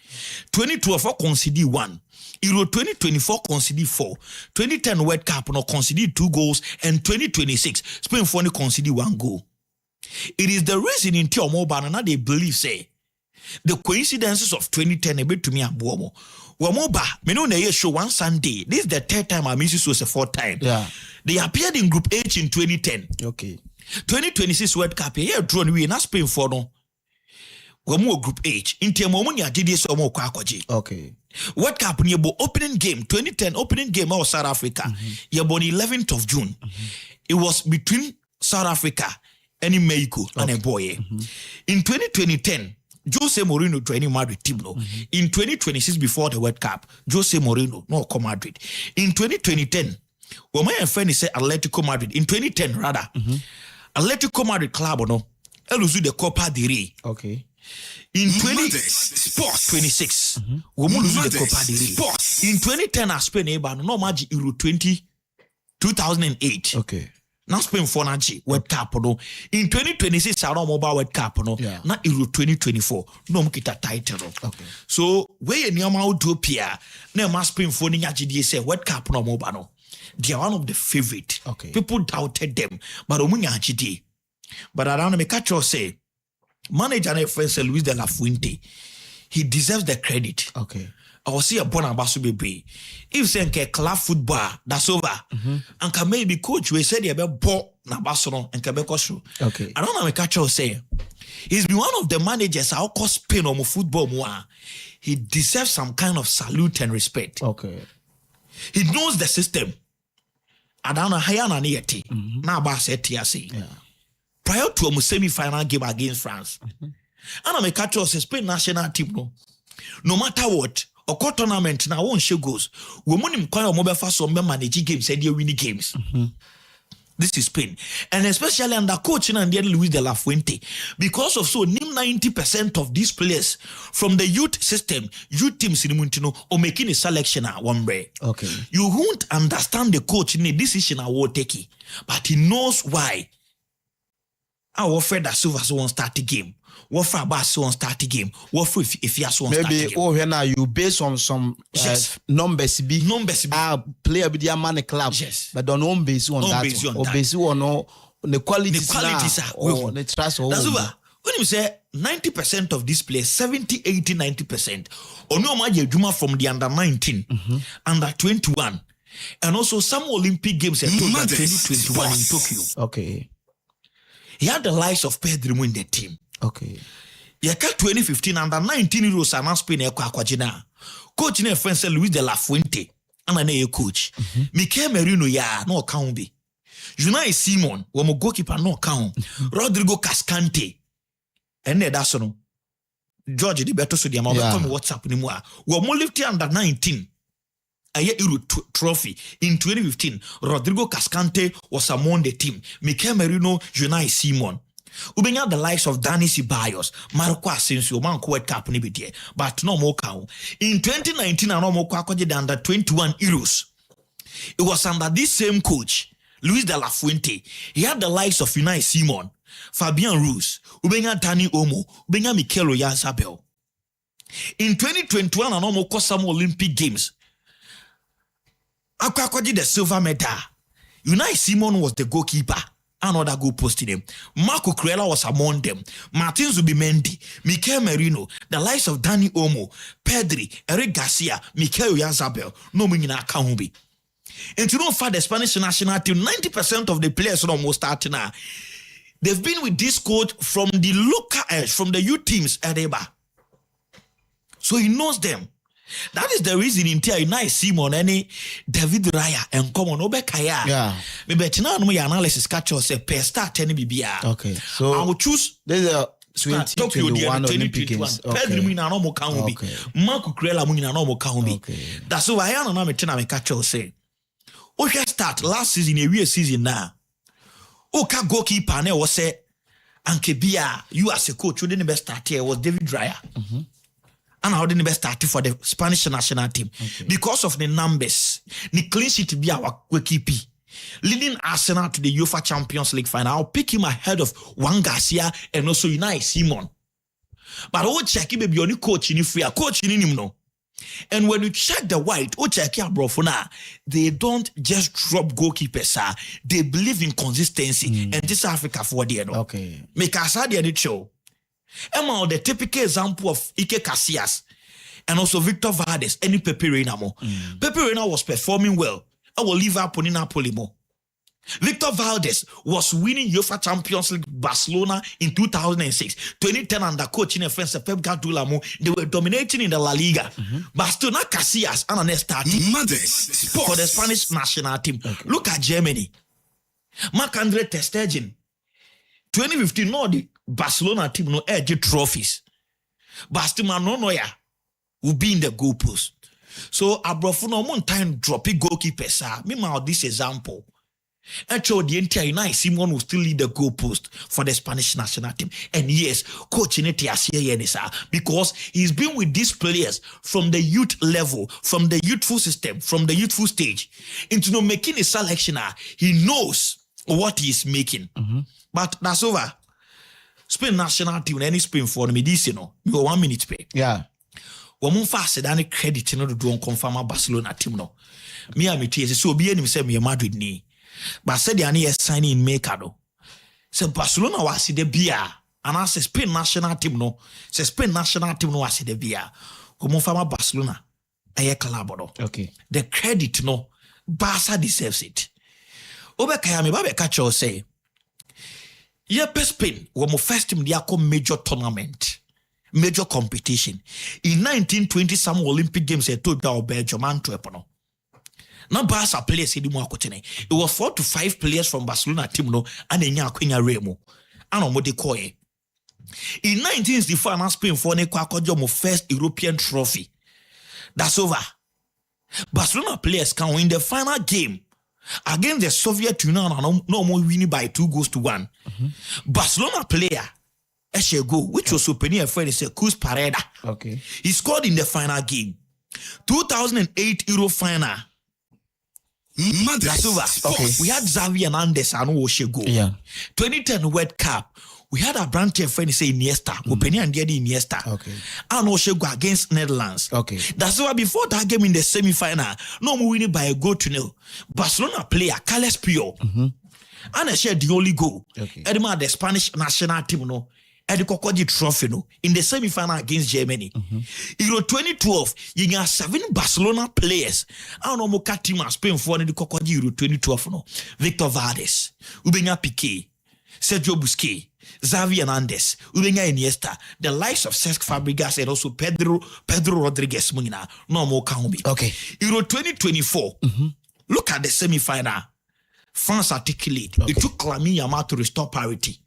2012, conceded 1. Euro 2024 conceded 4. 2010 World Cup no conceded 2 goals, and 2026 Spain only conceded 1 goal. It is the reason in Tiomobana they believe say the coincidences of 2010 a bit to me abuomo. Wamoba, me no na show one Sunday. This is the 3rd time I miss it was the 4th time. Yeah. They appeared in Group H in 2010. Okay. 2026 World Cup here drawn we na Spain for no. Wamu Group H in Tiamomunya GDS omo kwakoji. Okay. World Cup near opening game 2010 opening game of South Africa. Yeah, on 11th of June. It was between South Africa and Mexico and a boy. In 2010, Jose Mourinho joining Madrid team no. In 2026 before the World Cup, Jose Mourinno no come Madrid. In 2010, when my friend said Atletico Madrid in 2010 rather. Atletico Madrid club no. Eluzu the Copa del Rey. Okay. In Sports. 2026, we lose the Copa del Rey. In 2010, Spain no match Euro 2008. Okay. Now Spain for Naji World Cup no. In 2026, our mobile World Cup no. Na Euro 2024 no mukita title. Okay. So where you nyama utopia na mas Spain for Naji dey say World Cup no mobile no. They are one of the favorite. Okay. People doubted them, but omunya HD. But around me catch you say manager and friend Luis de la Fuente, he deserves the credit. Okay. I will see a born ambassador be. If say nke club football, that's over. And can maybe coach we said he be ball na Barcelona and can be coach. Okay. I don't know me catch you say he's been one of the managers how cause Spain on football more. He deserves some kind of salute and respect. Okay. He knows the system. I don't know how na nieti. Na ba set here say. Prior to a semi-final game against France. And I make catch us Spain national team no matter what, or court tournament now won't show goes. Women in kind of mobile fast some manage games and they winning games. This is Spain. And especially under coaching and then Luis de la Fuente. Because of so 90% of these players from the youth system, youth teams in Muntino or making a selection at one way. Okay. You won't understand the coach in a decision I will take it, but he knows why. I offer that Silva so won't start the game. What for about so won't start the game? What for if he has one start the game? Maybe over now you based on some numbers be player be the man club. Yes. But don't own base on that. Or base on no the qualities or the trust or that's over. When you say 90% of this players, 70, 80, 90%, or no matter Juma from the under 19, under 21, and also some Olympic games in 2021 in Tokyo. Okay. He had the likes of Pedro in the team. Okay. Yeah, 2015 under 19 euros and Spain Equajina. Coach in a friend said Luis de la Fuente. And a coach. Mikel Merino ya no count be. Unai Simon, womo goalkeeper no count. Rodrigo Cascante. And that's no. George the better so the amount of WhatsApp ni moi. Womo lifted under 19. A year Euro trophy in 2015. Rodrigo Cascante was among the team. Mikel Merino, Unai Simon. Ubenya the likes of Dani Ceballos, Marco Asensio, man World Cup ni bidie, but no more cow. In 2019, no more the under 21 euros. It was under this same coach, Luis de la Fuente. He had the likes of Unai Simon, Fabian Ruiz, Ubenya Dani Olmo, Ubenya Mikel Oyarzabal. In 2021, no more some Olympic Games. Akwakoji the silver medal. Unai Simon was the goalkeeper. Another goal posted him. Marco Kurela was among them. Martin Zubimendi, Mikel Merino, the likes of Dani Olmo, Pedri, Eric Garcia, Mikel Oyarzabal, no meaning account be. And to know for the Spanish national team, 90% of the players almost starting now. They've been with this coach from the local edge, from the youth teams at Eba. So he knows them. That is the reason in Tia Unai Simon any David Raya and common Obekaya. Yeah. Maybe now no analysis catch us per start any BBR. Okay. So I will choose there's a 2021 Olympic Games. Pedro Mina no mo can be. Marco Kurela Munina no mo can be. That's why I know me tena me catch us say. O start last season a year season now. O ka goalkeeper na was say Anke Bia you as a coach you didn't best start here was David Raya. And how didn't best start for the Spanish national team because of the numbers. The clean sheet be our keeper. Leading Arsenal to the UEFA Champions League final. I'll pick him ahead of Juan Garcia and also Unai Simon. But oh check baby only coach in free coach in him no. And when you check the white, oh check your brofona, they don't just drop goalkeepers, they believe in consistency. And this Africa for the no. Okay. Make us the show. Emma, the typical example of Ike Casillas and also Victor Valdes, any Pepe Reina mo. Pepe Reina was performing well. I will leave up on Napoli mo. Victor Valdes was winning UEFA Champions League Barcelona in 2006. 2010 under coaching friends Pep Guardiola mo. They were dominating in the La Liga. But still not Casillas and an starting for the Spanish national team. Look at Germany. Marc-Andre ter Stegen. 2015, no, the Barcelona team no edge trophies. But still, no ya will be in the goalpost. So, Abrofuna one time dropping goalkeepers. Me this example. Actually, the entire night, Simon will still lead the goalpost for the Spanish national team. And yes, coach because he's been with these players from the youth level, from the youthful system, from the youthful stage, into making a selection. He knows what he's making. But that's over. Spain national team, any Spain for me, this, you go 1 minute pay. Yeah. One fast than credit, to do confirm Barcelona team. No, me, I'm a so be any say me Madrid ni. But said the any signing in Mercado. So Barcelona was the beer, and I say Spain national team no. Say Spain national team no was the beer. Come from Barcelona, I collaboro. Okay. The credit no, Barca deserves it. Obekaya me babe catch or say. Yeah, Spain was my first team they major tournament, major competition. In 1920 some Olympic Games they told you Belgium Antwerp no. Now Barca players it was 4 to 5 players from Barcelona team no and then Queen Remo. And on the koye. In 1964, now Spain for the first European trophy. That's over. Barcelona players can win the final game against the Soviet Union and no more winning by 2-1. Barcelona player Eshego, which was opening a friend, is Cruz Pareda. Okay. He scored in the final game. 2008 Euro final. That's over. Okay. We had Xavi Hernandez and Oshego. Yeah. 2010 World Cup. We had a branch friend say Iniesta. Opening and getting Iniesta. Okay. And Oshego against Netherlands. Okay. That's why before that game in the semi-final, no more winning by a goal to nil. Barcelona player Carles Puyol. And I shared the only goal. Okay. Edema the Spanish national team no. At the Kokoji Trophy no in the semi-final against Germany. Euro 2012, you have 7 Barcelona players. I don't know more team Spain for the Kokoji Euro 2012 no. Victor Valdes, Ubenya Piqué, Sergio Busquets, Xavi Hernandez, Ubenya Iniesta, the likes of Cesc Fabregas and also Pedro Rodriguez Munina. No more Kaumbi. Okay. Euro 2024. Look at the semi-final. France articulate. Okay. It took Lamine Yamal to restore parity.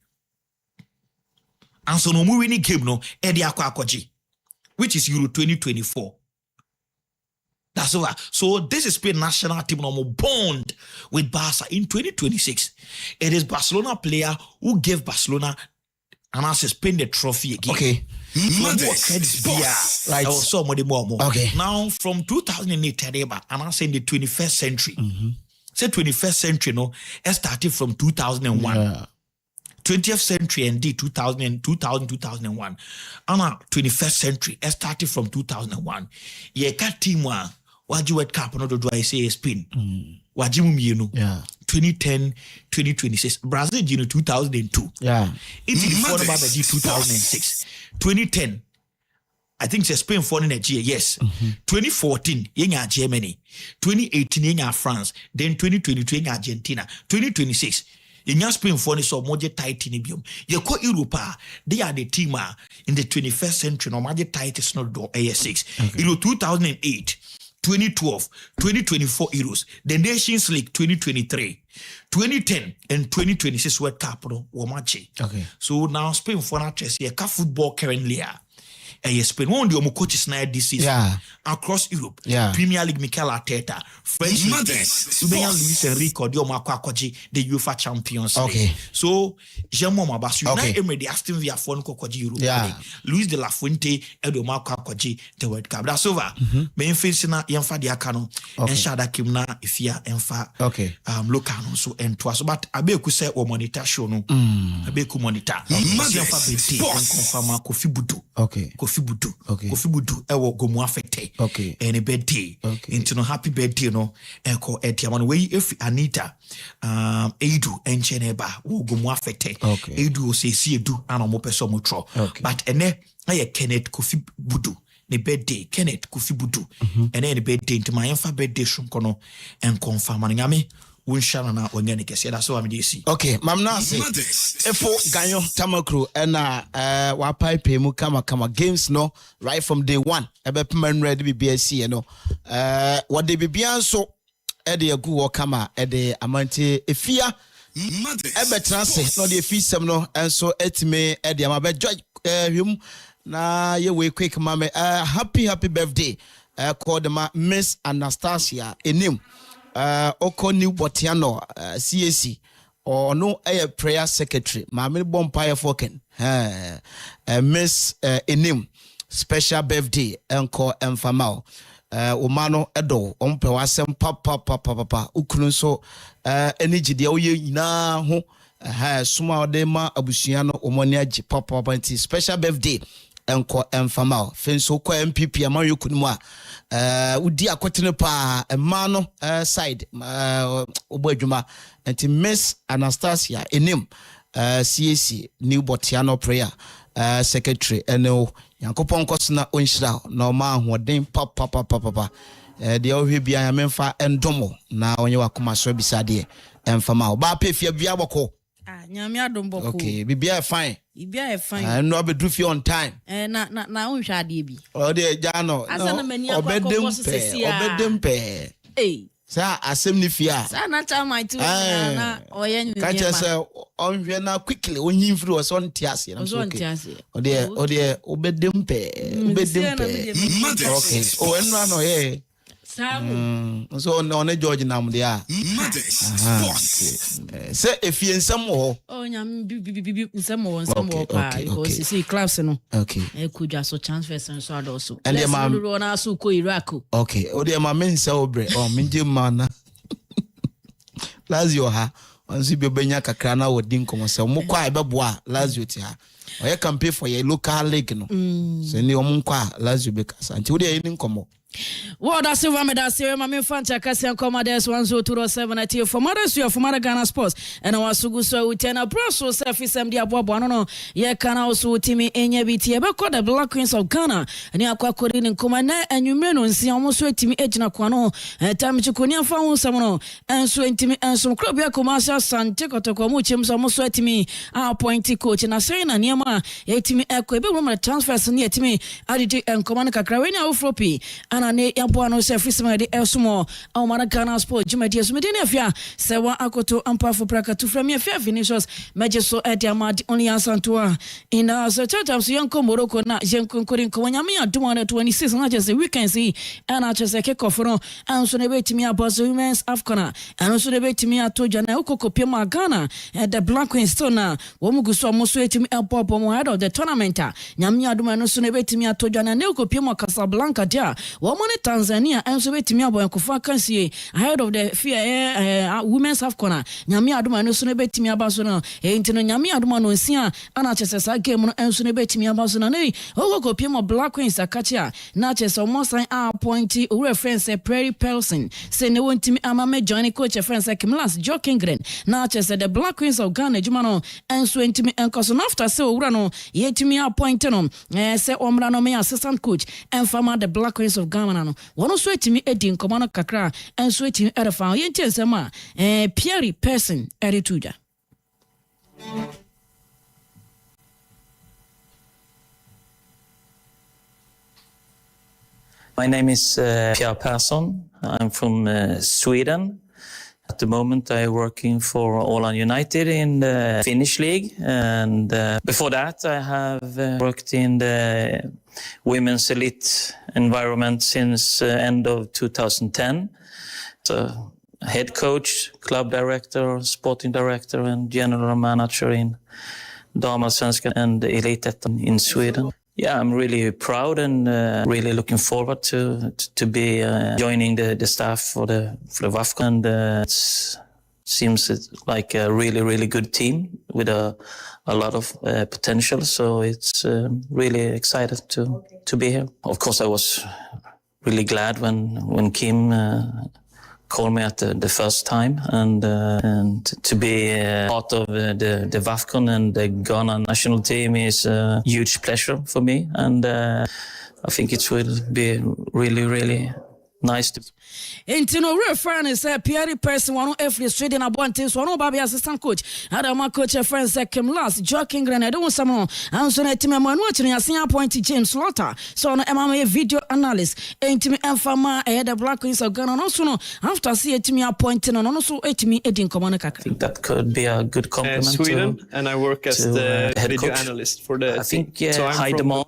And so no more winning game no Eddie Akwakoji, which is Euro 2024. That's over. So this is Spain national team no more bond with Barca in 2026. It is Barcelona player who gave Barcelona and has Spain the trophy again. Okay. Right. So more. Okay. Now from 2008 and I'm saying the 21st century. Say 21st century no, it started from 2001. Yeah. 20th century and 2000, 2001. And 21st century, it started from 2001. Yeah, cat team one. What you World Cup no do I say Spain? What you know? Yeah. 2010, 2026. Brazil, 2002. Yeah. Into the phone about the 2006. 2010. I think it's Spain for Nigeria, yes. 2014, yenga Germany. 2018, yenga France. Then 2022, yenga Argentina. 2026. In your Spain for so more tight in Ibium. You call Europa, they are the team in the 21st century, no matter tight is not do AS6. Euro 2008, 2012, 2024 Euros, the Nations League 2023, 2010, and 2026 World Cup, no, okay. So now Spain for not chess, yeah, football currently. Spain, one of the coaches now this season across Europe. Yeah. Premier League, Mikel Arteta, French League, Luis Enrique, the UEFA Champions League. Okay. So, Jemo Mabasu, okay. The Aston Villa Phone Kokoji Europe. Yeah. Luis de la Fuente, Edo Kokoji, the World Cup. That's over. Memphis na Yanfa Diakano, and Shada Kimna, Ifia, Enfa, Locano, so and twas. But Abeku say or monitor show no. Abeku monitor. Yanfa Beti, and confirm Kofi Budu. Okay. Kofi Budu. Okay. Kofi Budu, ewo gomu afete. Okay. And a birthday. Okay. Into no happy birthday, no. Eko etiaman way if Anita, Edu, and Cheneba, wo gomu afete. Okay. Edu say see edu, ano mo peso mutro. Okay. But ene, aye Kenneth Kofi Budu. Ne birthday, Kenneth Kofi Budu. And then the birthday, into my infa birthday, shumkono, and confirm, and Winshana na wengine kesi that's what I'm doing. Okay, mamna say efo ganyo tamakro na wapai pe mu kama games no right from day one ebe pman ready BBC no what they be so e de agu wo kama e de amante efia ebe transe no de efisem no enso etime e de amabe joy hwem na ye we quick mame happy birthday called ma Miss Anastasia enim Oko New Botiano, CAC, or no a prayer secretary, Mammy Bompire Foken, Miss Enim, special birthday, Encore and Famao. Umano Edo, Ompewasem Papa, Ukrunso, Energy, the Oye na ho, Suma Dema, Abusiano, Omonia, Papa, special birthday. Enko emfama fenso kwa MPP amayo kunwa udi akwetene pa emano side obo adwuma enti Miss Anastasia Enim CAC New Botiano prayer secretary eno yankopon kosna onhira na ma ahoden papa de ohwe bia ya memfa endomo na onye wakoma so bisade emfama oba pefia bia boko nyame adombo okay bibia fine Ibia fine. No be do fi on time. Na unhwa ade bi. O de jano. Obedem pe. Eh. Sa asem ni fia. Sa na cha my two na oye nyu. Ka che se onhwe na quickly onyin firi o so ntiase na so okay. O de obedem pe. Okay. O enra no ye. So on George nam dia. Say if you nsam wo. Oh nyam bi nsam wo pa because see clubs no. Okay. E kudwa so transfers and so also. And the man na so ko Iraq. Okay. O de ma men say obre. Oh minje mana. Lazio ha. Onzi be benya kakra na wodi nkomo say mo kwa e beboa Lazio ti ha. Oye campaign for your local league no. So ni omo kwa Lazio be kasa. Nti wo de yin nkomo. What I say, Mami Fanta Cassian Commodus 10207 for mothers, you are from Ghana Sports, and I was so good so we turn a process of surface and the Bono, ye can also Timmy Enya BT, about the Black Queens of Ghana, and you are quite in command, and you men see almost Timmy Ejna Quano, and time to Konya found someone, and so Timmy and some club commercial son, take out to Comuchim, almost to me, our pointy coach, and I say, and Yama, Timmy Echo, woman transfers near Timmy, Addity and Command Cacravina Ufropi, and ane yabuano se frisema de elsumo au Ghana Sport jumadi asumedene afia sewa akoto ampafo praka to from afia Vinicius mejeso ediamad only asantua in so times yanko Morocco na jenko korin ko nyame aduma na 26 na just the weekend see and just kick off no and so ne betimi abos women's afcon and so ne betimi atoja na ukokopia ma Ghana the Black Queens still na wo muguso amoso etimi apopo mo head of the tournament nyame aduma no so ne betimi atoja na ukokopia ma Casablanca dia Womani Tanzania and so betimi abo enkofa kansie ahead of the women's afcon nyame aduma no so ne betimi abaso no entino nyame aduma no nsia ana chesesa game no enso ne betimi abaso no nei okokopia mo Black Queens akachia na chesa mo san appointee reference Prairie Pelson se ne wontimi amame join coach friends Kimlas Jokingren na chesa the Black Queens of Ghana juma no enso entimi enkoso after se owura no yetimi appoint no se omra no me assistant coach and farmer the Black Queens of Ghana no wono so etimi edin komano kakra enso etimi erefa yentensema Prairie Pelson eretuja. My name is Pierre Persson. I'm from Sweden. At the moment, I'm working for Åland United in the Finnish league. And before that, I have worked in the women's elite environment since end of 2010. So head coach, club director, sporting director, and general manager in Damallsvenskan and Elitettan in Sweden. Yeah, I'm really proud and really looking forward to be joining the staff for the WAFCON. And it seems like a really good team with a lot of potential. So it's really excited to be here. Of course, I was really glad when Kim called me at the first time, and to be part of the WAFCON and the Ghana national team is a huge pleasure for me, and I think it will be really nice to. Intino referring is Prairie Pelson one every Sweden abonte so no baby assistant coach Adama coach friends Kimlas Jokingren I don't some and so na team man watching yasin appoint James Slaughter so no MMA video analyst intimi enfama the Black Queens of Ghana no so no after see team appoint no so etimi edin command kakra. I think that could be a good compliment Sweden to, and I work as the video analyst for the I think so high demand.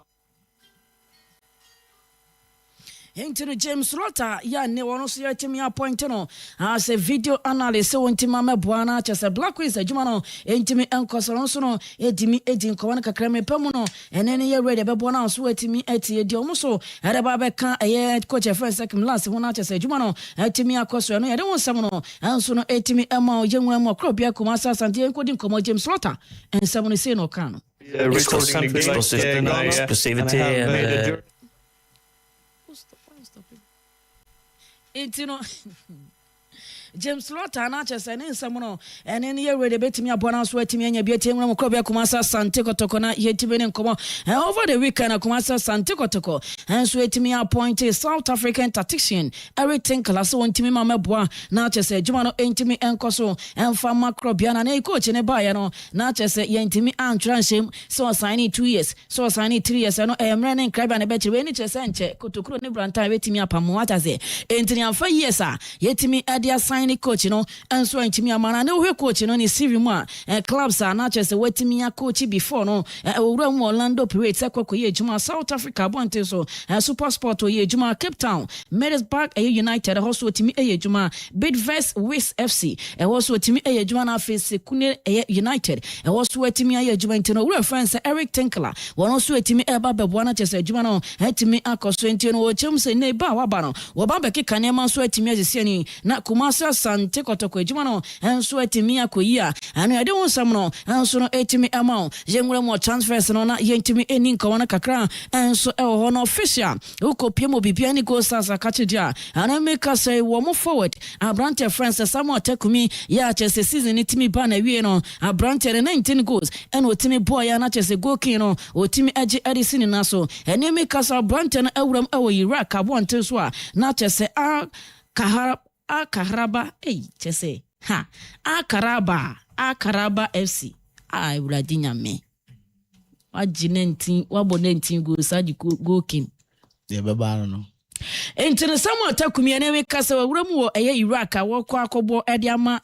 Into James Lotter, ya ne one so yetimi appoint no as a video analyst so ntima meboana chese Black Queens adwuma entimi enkoso so no edimi edin ko wan kakra me pemu no ene ne ye ready beboana so etimi etie di omo so ere ba be ka eye coach first second last ho na chese adwuma no etimi akoso no ye de won sam no enso no etimi ema ojenwura mo krobia kuma sasante enkodi nkomo James Lotter ensam no say no kan no explosivity and Intino James Lotter na chese ne nsam no ene ne ye ready betimi abona so etimi anya bia tienwura mokobia kumasa sante kotoko na yetimi ne nkomo over the weekend kumasa sante kotoko enso etimi appoint South African tactician everything class so ntimi mameboa na chese adwuma no entimi enkoso emfa makrobia na ne coach ne ba ye no na chese yentimi antwa nsem so sign 2 years so sign 3 years no emre ne nkrabia ne bechi we ni chese nche kotokuro ne branta betimi apamu ataze entini amfa years a yetimi adia sign ni coach no enso entimi amana ne ohwe coach no ni siri mu a clubs a na chese wetimi ya coach before no owura mu Orlando Pirates ekoko ye adwuma South Africa bonte so Super Sport ye adwuma Cape Town Maritzburg United also timi adwuma Bidvest West FC also timi adwuma na face Kune United also timi adwuma ntino owura France Eric Tinkler won also timi eba bebo na chese adwuma no timi akoso ntino wo chem se ne ba wa ba no wo ba be keka ne man so timi azese ni na Kumasi Asante Kotoko adwuma no enso etimi akoyi a anu ade won sam no enso no etimi amount jenwura mo transfers no na yentimi eni nkawo na kakra enso ho no official ukopie mo bibia ni go sasa kachidia ana make us say wo mo forward Abrante France Samuel Tekumi ya chese season itimi ba na wie no Abrante 19 goals and otimi boy ya na chese goal king no otimi agi Edison na so ene make us Abrante na awuram awo Iraq abonte so a na chese Akaraba chese ha Akaraba FC Uradinya me wajinenti wabonenti go saji go king ye beba no entene Samuel Takumi ene kasa wuramu wo eye Iraq awokọ akobo ediama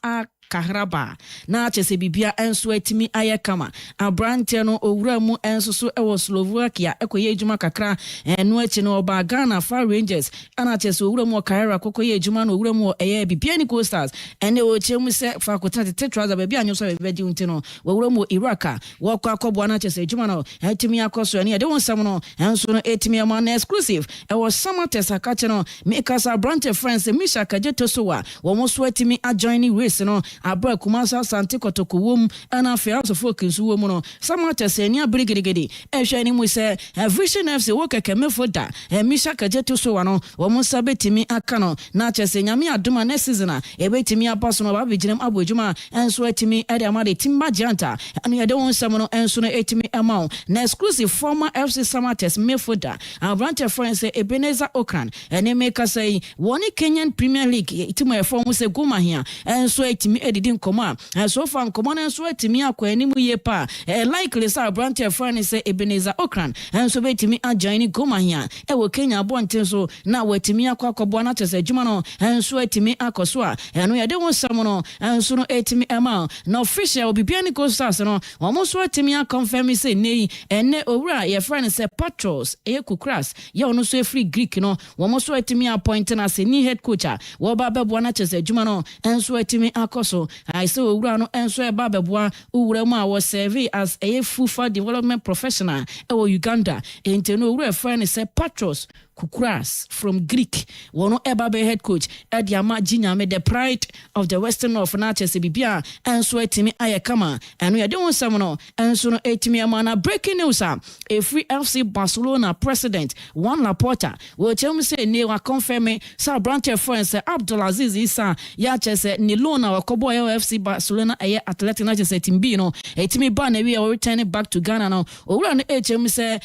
Kahraba na chese bibia enso etimi ayekama Abrante no owuramu enso so ewo Slovakia ekoye adwuma kakra eno achi no oba Ghana Far Rangers ana chese owuramu Kaira kokoye adwuma no owuramu eye bibia ni Coast Stars ene o chemu se fakota te trouser bibia anyo so bebeji untino owuramu Iraq wokọ akobo na chese adwuma no etimi akoso ene de wonsam no enso no etimi ama na exclusive ewo Samatesa kache no Mikasa Abrante France Misha Kajeto sowa wo mo so etimi adjoining race no Abra Kumasi Asante Kotoko wom ana fe house focus wom no Samatesa enia brigidi ehwe ni mu se Vision FC wo keke mefoda Misha Kajeto sowa no wo mo sabetimi aka no na chese nyame adoma na season a ebetimi abaso no ba beginem abodwuma enso etimi ede amade timba gianta anu yede won sam no enso no etimi amount na exclusive former FC Samatesa mefoda Abrante France Ebenezer Okran ene make say woni Kenyan Premier League itimo e form se goma hia enso etimi edidi nkoma so far nkoma na enso etimi akwa animu ye pa likely say Abrante France Ebenezer Okran enso betimi ajoin goma hia wo Kenya abonte so na wetimi akwa na chese adwuma no enso etimi akoso a eno yede won sam no enso no etimi ama na official bibia ni Coast Stars no wo so etimi confirm say nei ene owura ye friend say Patros Kukras ye ono so free Greek no wo so etimi appoint na say ni head coach a wo ba bebo na chese adwuma no enso etimi akoso I say owura no enso e ba bebo owura mu a wo serve as a FUFA development professional e Uganda enteno owura friend say Patros Kukras from Greek wono ebabe head coach Ediama Jinyame the pride of the Western North na chese bibia enso etimi ayekama eno yede won sam no enso no etimi amana breaking news a free FC Barcelona president Juan Laporta wo chem say ne wa confirm sa Abrante France Abdulaziz Issa ya chese ni loan wa kobo FC Barcelona Athletic na chese timbi no etimi ba na we return back to Ghana no owura no chem say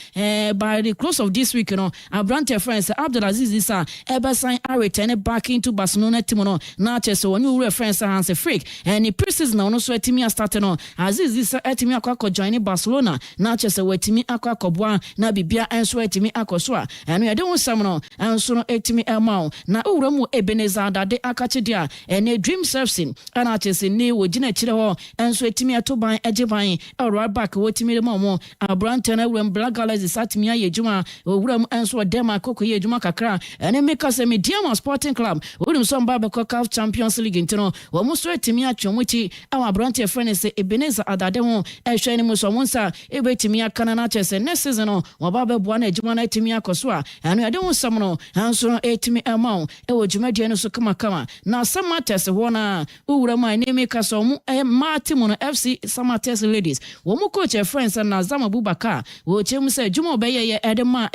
by the close of this week no Abrante France Abdulaziz Issa sign a return back into Barcelona team no na chese woni owura France Hansi Flick and the preseason no so etimi start no Aziz Issa etimi akwa join Barcelona na chese wetimi akwa kobwa na bibia enso etimi akoso a eno yede won sam no enso no etimi amount na owura mu Ebenezer Dade akache dia ene Dream Surfing ana chese ne wogina chire ho enso etimi atoban ejeban right back wotimi de mo Abrante na owura Black Galaxy satimi ayejuma owura mu enso Denmark akoko ye adwuma kakra ene meka se Mediama Sporting Club wodum so mba be CAF Champions League ntino wo mo so etimi atwomuti awa brante friend se Ebenezer Adade ho ehwe ne mo so monsa ebetimi akana na chese next season no wo ba be boa na adwuma na etimi akoso a eno ade ho sam no hanso no etimi amount wo dwumadie no so kama na Samates ho na uwura ma ne meka so mo Martin no FC Samates Ladies wo mo coach friends na Zama Bubaka wo chem se dwuma obeye edema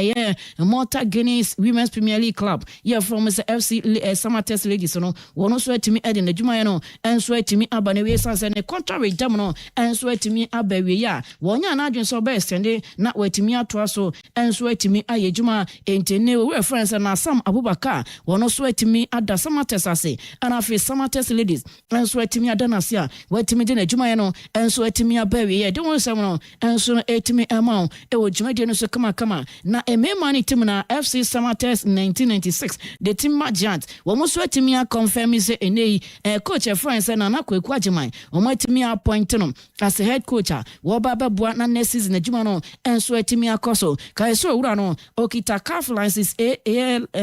Malta Guinness Women's Premier League Club ye from se FC Samates Ladies no wono so etimi ede na dwuma ye no enso etimi aba na we sanse ne contract dam no enso etimi aba we ya wonya na adwen so be extend na wetimi atoa so enso etimi aye dwuma entene we friends na Sam Abubakar wono so etimi ada Samates ase ana fe Samates Ladies enso etimi ada na sia wetimi de na dwuma ye no enso etimi aba we ye de won sam no enso etimi amount wo dwuma de no so kama na emema ni team na FC Samates 1996 the team Magiant wo mo so etimi a confirm say enei coach France na na Kwaku Ajiman wo mo etimi appoint no as head coach wo ba beboa na next season adwuma no enso etimi akoso kai so wura no okita CAF license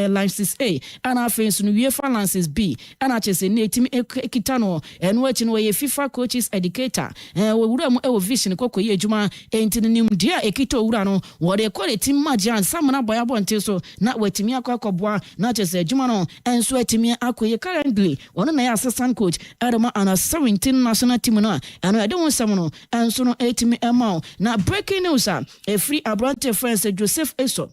license A ana France no UEFA license B ana chese na etimi ekita no eno achi no ye FIFA coaches educator wo wura mo e vision kokko ye adwuma entinim dia ekita wura no wo de call team Magiant samna boya bonte so na wetimi akwakoboa na chese adwuma no enso etimi akoye currently wono na assistant coach Adama ana 17 national team no eno ade won sam no enso no etimi amount na breaking news a free abrante friends Joseph Eso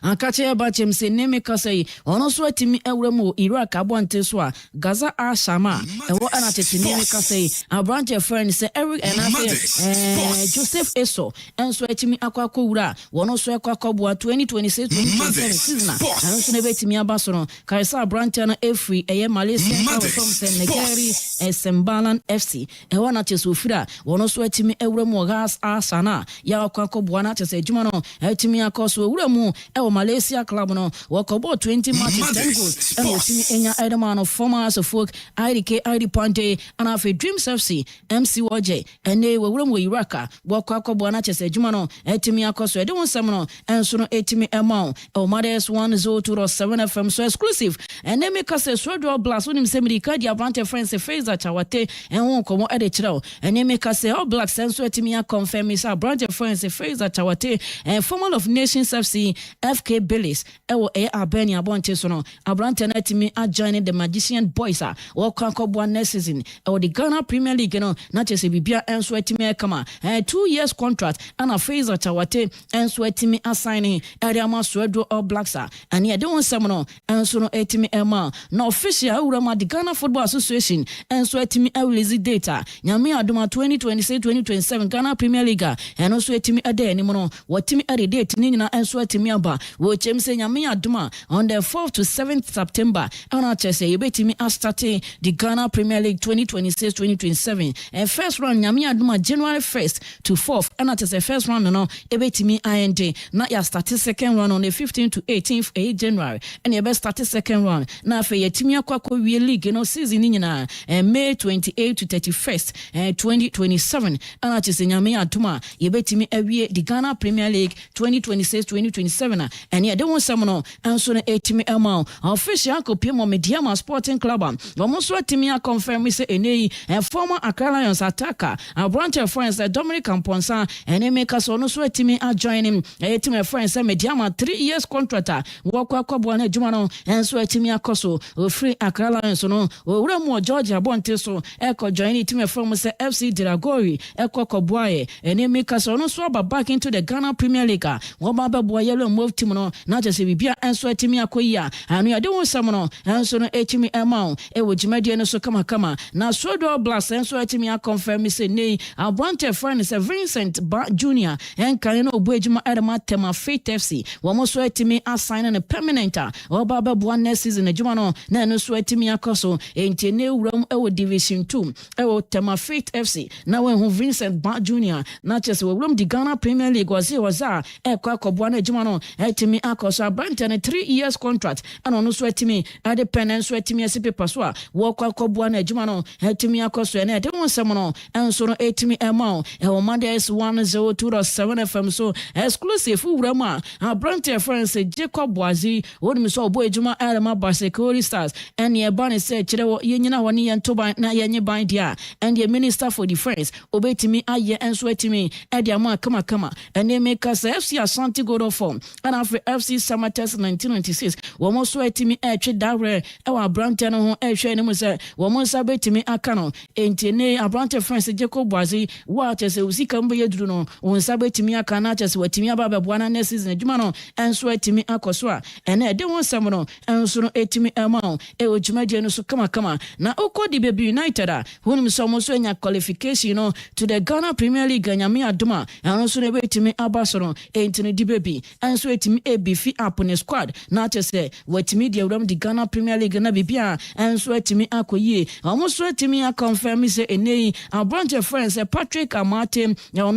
Akache bachem se neme kasai ono so atimi ewremu Iraq abonte so a Gaza Ashama ewo anatete neme kasai abrante friend se Eric Enafe Joseph Eso enso atimi akwakọ wura wono so akwakọboa 2026-2027 season ano so nebetimi abaso kaisa abrante na efri eye Malaysia from Senegeri Sembalan FC ewo anatete so fira wono so atimi ewremu Gas Ashana ya akwakọboa na tese adwuma no atimi akoso ewremu ewo Malaysia club no wakobo 20 matches 10 goals and osimi enya Edman former Suffolk ID Ponte and afi Dreams FC MC Woje ene wewuram we Iraq wakobo na chese adwuma no etimi akoso ede won sam no enso no etimi amount ewo Mothers 102.7 FM so exclusive ene me kase Swordwell Blast unim semri kadi Abrante friends Feza Chawate enwo komo ede chirawo ene me kase All Blacks enso etimi a confirm is Abrante friends Feza Chawate former of Nations FC FK Billis ewo Albania bonche so no Abrante na timi a joining the Magician Boys wakakobwa next season ewo the Ghana Premier League no na chese bibia enso etimi kama 2 years contract ana Feza Chawate enso etimi assigning area ma Swordwell All Blacks and ye don sam no enso no etimi ema na official urama the Ghana Football Association enso etimi release data nyame adoma 2026-2027 Ghana Premier League and also etimi ade animo no watimi ade date ni na enso etimi aba wo chem se nyame adoma on the 4th to 7th September ana chese yebetimi starting the Ghana Premier League 2026-2027 and first round nyame adoma January 1st to 4th ana chese first round no ebetimi IND na ya start second round on the 15th to 18th January and ye start second round na fe yetimi akwa wie league no season ni na May 28 to 31st 2027 ana chese nyame adoma yebetimi awie the Ghana Premier League 2026-2027 and ye don't some no enso na etimi amount official kopiem Mediama Sporting Club almost etimi a confirm say enei former Accra Lions attacker Abrante friends Dominic Amponsa and make us no so etimi a join him etimi friends Mediama 3 years contract wakwakobo na adwuma no enso etimi akoso free Accra Lions no owuramo George Abonte so eko join etimi from say FC Dragori eko koboaye and make us no so back into the Ghana Premier League wababo yellow move team no na just bibia enso etimi akoyia anu ya de won sam no enso no etimi amount e wo jimade no so kama na Swordwell Blast enso etimi a confirm say nei Abrante friend say Vincent Junior en kan no obuejuma Edema Tema Faith FC wo mo so etimi assign na permanent obababo next season adwuma no na no so etimi akoso entene wuram e wo Division 2 e wo Tema Faith FC na when Vincent Junior na just wo wuram di Ghana Premier League was e kwa koboa na adwuma no etimi akoso abante ne 3 years contract and ono so etimi ade pen so etimi ase paper so a wo kwakobua na adwuma no etimi akoso na ade won sem no enso no etimi ema e wo Mondays 102.7 FM so exclusive wurama abante friends Jacob Boazi woni so obo adwuma Elma Security Stars and ye ban say kire wo yenyina woni ye ntoban na ye nye ban dia and the Minister for Defense obetimi aye enso etimi e dia ma kama and they make us FC Asante Gold form and after FC Samatex 1996 wo mo so etimi e twe dawre e wa Abrante no ho e hwe ne mo se wo mo nsa betimi aka no entene Abrante friends Jacob Boazi wa chese usika mbo ye duru no wo nsa betimi aka na chese watimi aba boana next season adwuma no enso etimi akoso a ene e de won sam no enso no etimi ema e ojumade no so kama na okodi Baby United a hunim so mo so nya qualification no to the Ghana Premier League nyame adoma enso so ne betimi abasoro entene di baby enso etimi ebifi up ne squad na chese watimi di awram di Ghana Premier League na bibia enso etimi akoyie omo so etimi confirm say enei Abrante friends Patrick Amate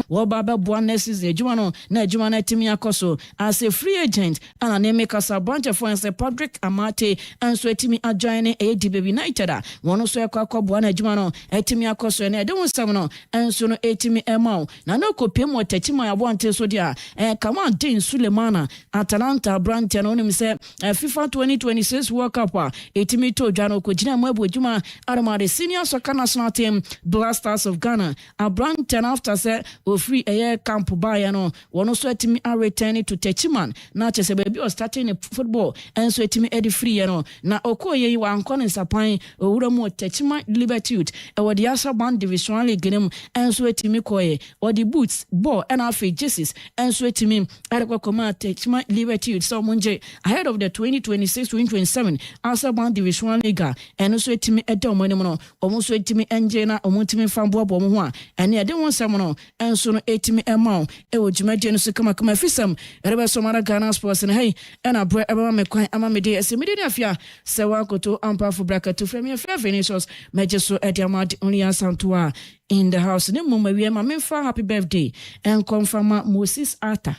wo baba boa next season adwuma no na adwuma na etimi akoso as a free agent and na make us Abrante friends Patrick Amate enso etimi join di Baby United a wono so yakwa na adwuma no etimi akoso na de wonsam no enso no etimi ema na no kopiem watachima ya bonte so dia kama Dean Sulemana Atalanta Abrante no nim se FIFA 2026 World Cup a etimi to dwano ko gina mu abodwuma Armada Senior Soccer National Team Blasters of Ghana Abrante after say o free camp by no wono so etimi return to Techiman na chese baby o starting football enso etimi edi free no na okoye wa ankon nsapan owura mu Techima Libertude e wodi asa band division league nem enso etimi koye wodi boots ball and afi jerseys enso etimi arekwa koma Techima Libertude so munje ahead of the 2026-2027 asa band division league enso etimi ede omonim no omuso etimi enje na omutimi fambo abo mo ho a ene ede won sam no enso no etimi ema e wojumade no so kama fisam erebe so mara Ghana Sports ne hey ena bro eba me kwan ama me de esemide ne afia se wa koto ampa for bracket to from your Vinicius Majeso Ediamad only Santua in the house. Ne mama we ma memfa happy birthday and confirm Moses Arthur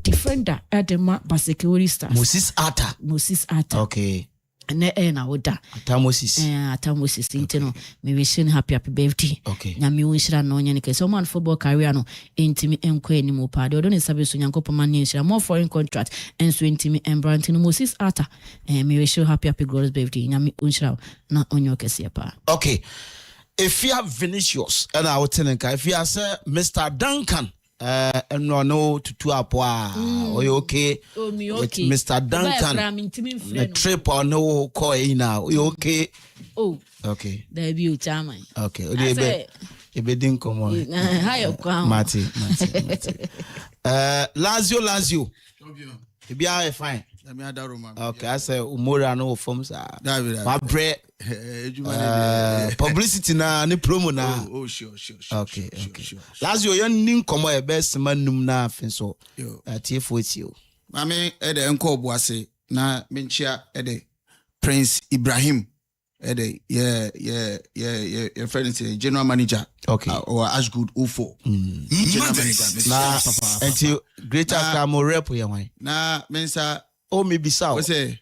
defender Edema Security Stars. Moses Arthur. Okay. Ne na oda Moses intino me wish happy birthday. Okay. Na me wishra no nya nke so man football career no intimi enko animu pa de odo ne sabe so nyankopon man nshira more foreign contract enso intimi Embrantin Moses Arthur me wish happy girls birthday nya me unshira na onyo kese pa. Okay. If you have Vinicius and I will tell if you say Mr. Duncan no to apwa or you okay with Mr. Duncan the trip or no call now you okay okay debut chairman okay ebe din komo hayo kwa Mati Lazio ebi are fine okay I say umora no form sa my bread publicity na ni promo na sure okay Lazio yan nin komo e best manum na afin so TF o mame ede enko obuase na menchia ede Prince Ibrahim ede your friend is general manager or Ashgood Ufo general manager na until Greater Accra mo rep ya wan na mensa o me bisa o say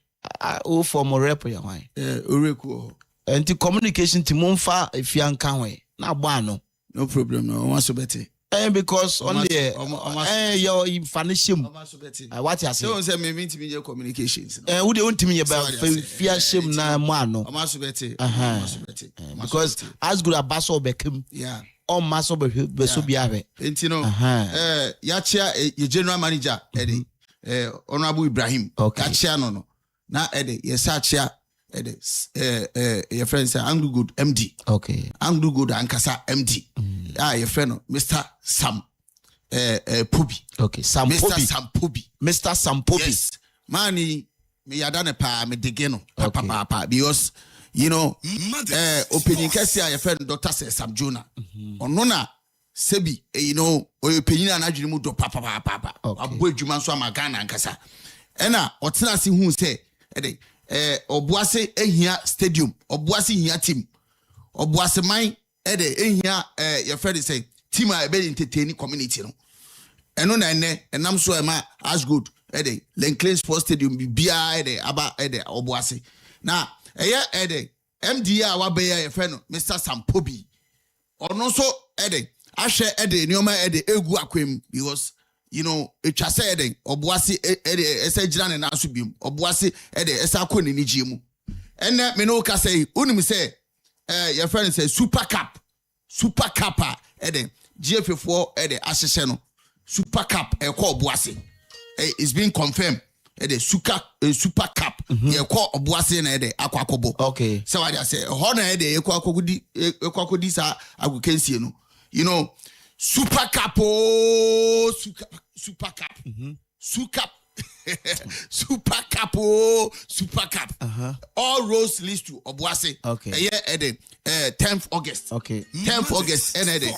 o for mo rep ya wan oreku until communication team mfa efia nka wan na agba ano no problem no one so better because only your financial what you say so say me mean to be communications who dey want me about fear shame na mo ano so better because as good abaso bekem on maso be so biare entino ya chia your general manager honorable Ibrahim ya chia no na yes chia your friend say Anglo Good MD Anglo Good Ankasa MD your friend Mr. Sam Pubi Mr. Sam Pubi yes mani me yadane pa me digeno papa because you know opinion kesi your friend Dr. Sam Jonah ono na sebi you know opinion na adwene mu do papa abo adwuma so amagana Ankasa ena otena se hu say obuase ehia stadium obuase hia team obuase man ehia your friend say team a be entertain community no eno na ene enam so ema as good ede Lenclair Sports Stadium bia ede aba ede Obuasi na ede MDA wa be ya friend Mr. Sampobi ono so ede ahwe ede nioma ede egu akwem because etwa say ede Obuasi ede esa gira ne na so biom Obuasi ede esa akoni ni giemu ene me no ka say unim say your friend say Super Cup ede GFF4 ede asese no Super Cup ekọ Obuasi it's been confirmed ede Super Cup ekọ Obuasi na ede akwakobo okay so what I say ho na ede ekọ akodi sa agukensie no Super Cup Super Cup Super Cup all roads leads to Obuasi okay ede 10th August okay 10th August ede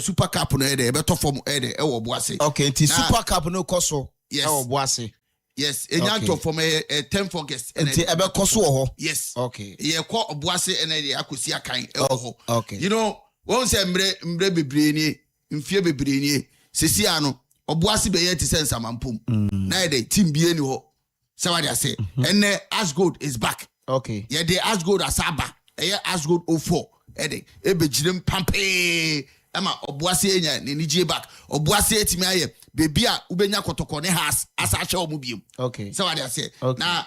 Super Cup no ede beto form ede Obuasi okay ti Super Cup no koso yes Obuasi yes enyanto from 10th August enti ebe koso ho yes okay ye ko Obuasi ede akosi akan ho okay won say mbre bebre ni mfie bebre ni sesi ano Obuasi be yet sense amampum na ede team bie ni ho so what I say and Ashgold is back okay yeah the Ashgold asaba Ashgold 04 ede ebejirem pampe ama Obuasi enya ne nije back Obuasi etimi aye bebi a ubenya kotoko ne has asa ache omu biem okay so what I say okay. na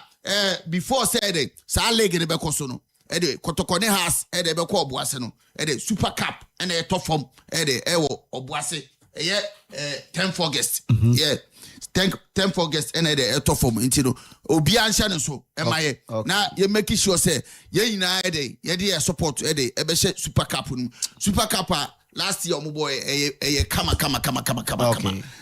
before said it sa league ne be koso no ede kotoko ne has ede be ko Obuasi no ede Super Cup ene top form ede ewo Obuasi 10th August yeah 10th August ene de top form intino obi ansha ne so emaye na ye make sure say ye nyina ede ye de support ede ebe she Super Cup no Super Cup last year omo boy kama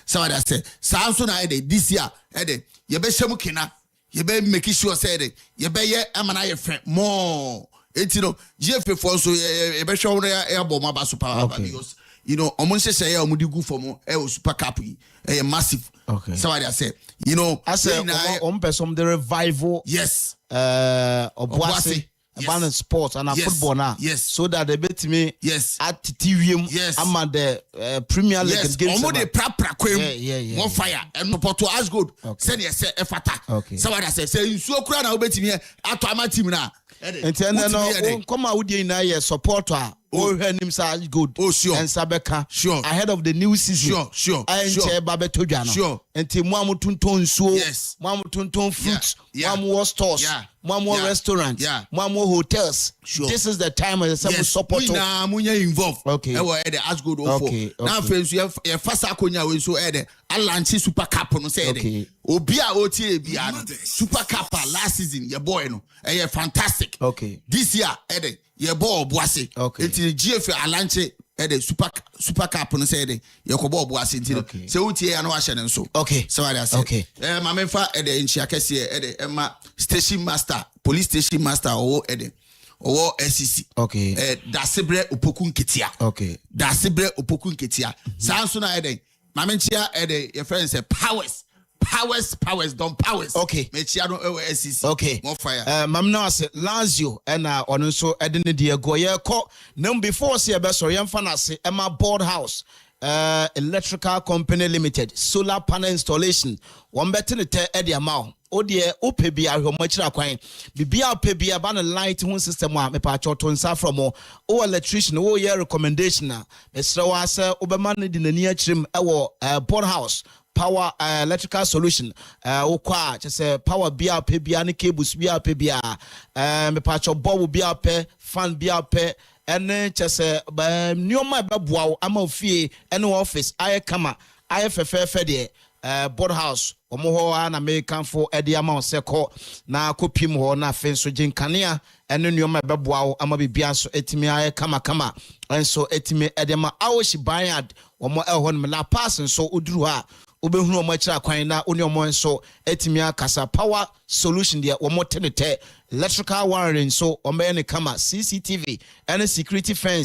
so what I say so na ede this year ede ye be shemu kina ye be make sure say ede ye be ye amana ye friend more intino GFF so ye be show ya bo ma ba Super because omonse say ya omudi gu for mo Super Cup massive okay so what I say I say on person the revival yes Obuasi about sports and football now yes so that they bet me yes at TVM yes I'm at the Premier League yes games omo de pra yeah more fire and Porto Ashgold send you say efata so what I say you so kura na obetimi ato ama team na and no come out there na ye supporter her name is good sure and Sabeka sure ahead of the new season sure and Babeto Jano sure and Timamu Tunton so yes Mamu Tunton fruits Mamu stores Mamu restaurants Mamu hotels sure this is the time as some support na munya involved okay e wa the Ashgold 04 na friends you fast akonya we so the Alanchi Super Cup no say the obi a oti e bia no Super Cup last season your boy no fantastic okay this year your boy Obuasi enti GFF Alanchi the Super Cup no say the your boy Obuasi enti say oti e na wa hye ne so okay so what I say okay ma memfa the nchia kese ema station master police station master or SCC okay dasebre opoku nketia okay dasebre opoku nketia sanso na ma menchia your friends say powers don't powers okay mechia no SCC okay more fire mam na say Lazio na ono so ne de go ye ko nam before say be so yemfa na say Emma Board House Electrical Company Limited solar panel installation one better ne te e de amount o de o pe bia hwe mo kira kwan bibia o pe bia ba na light hun system a me pa choto nsa from o electrician o ye recommendation na mesra wa say obema ne de nani akirim e wo Board House power electrical solution okwa say power bia pe bia ne cables bia pe bia me pa cho bulb bia pe fan bia pe ene chese nioma beboa ama ofie ene office aye kama aye fefefe de Board House omo ho na American for ede ama oseko na kopim ho na afen so ginkania ene nioma beboa ama bibia so etimi aye kama enso etimi ede ma awoshi banyad omo ehon me la pass so oduru ha obehunu omo akira kwan na oni omo enso etimi akasa power solution de omo tenete electrical wiring so omo ne kama CCTV and security fence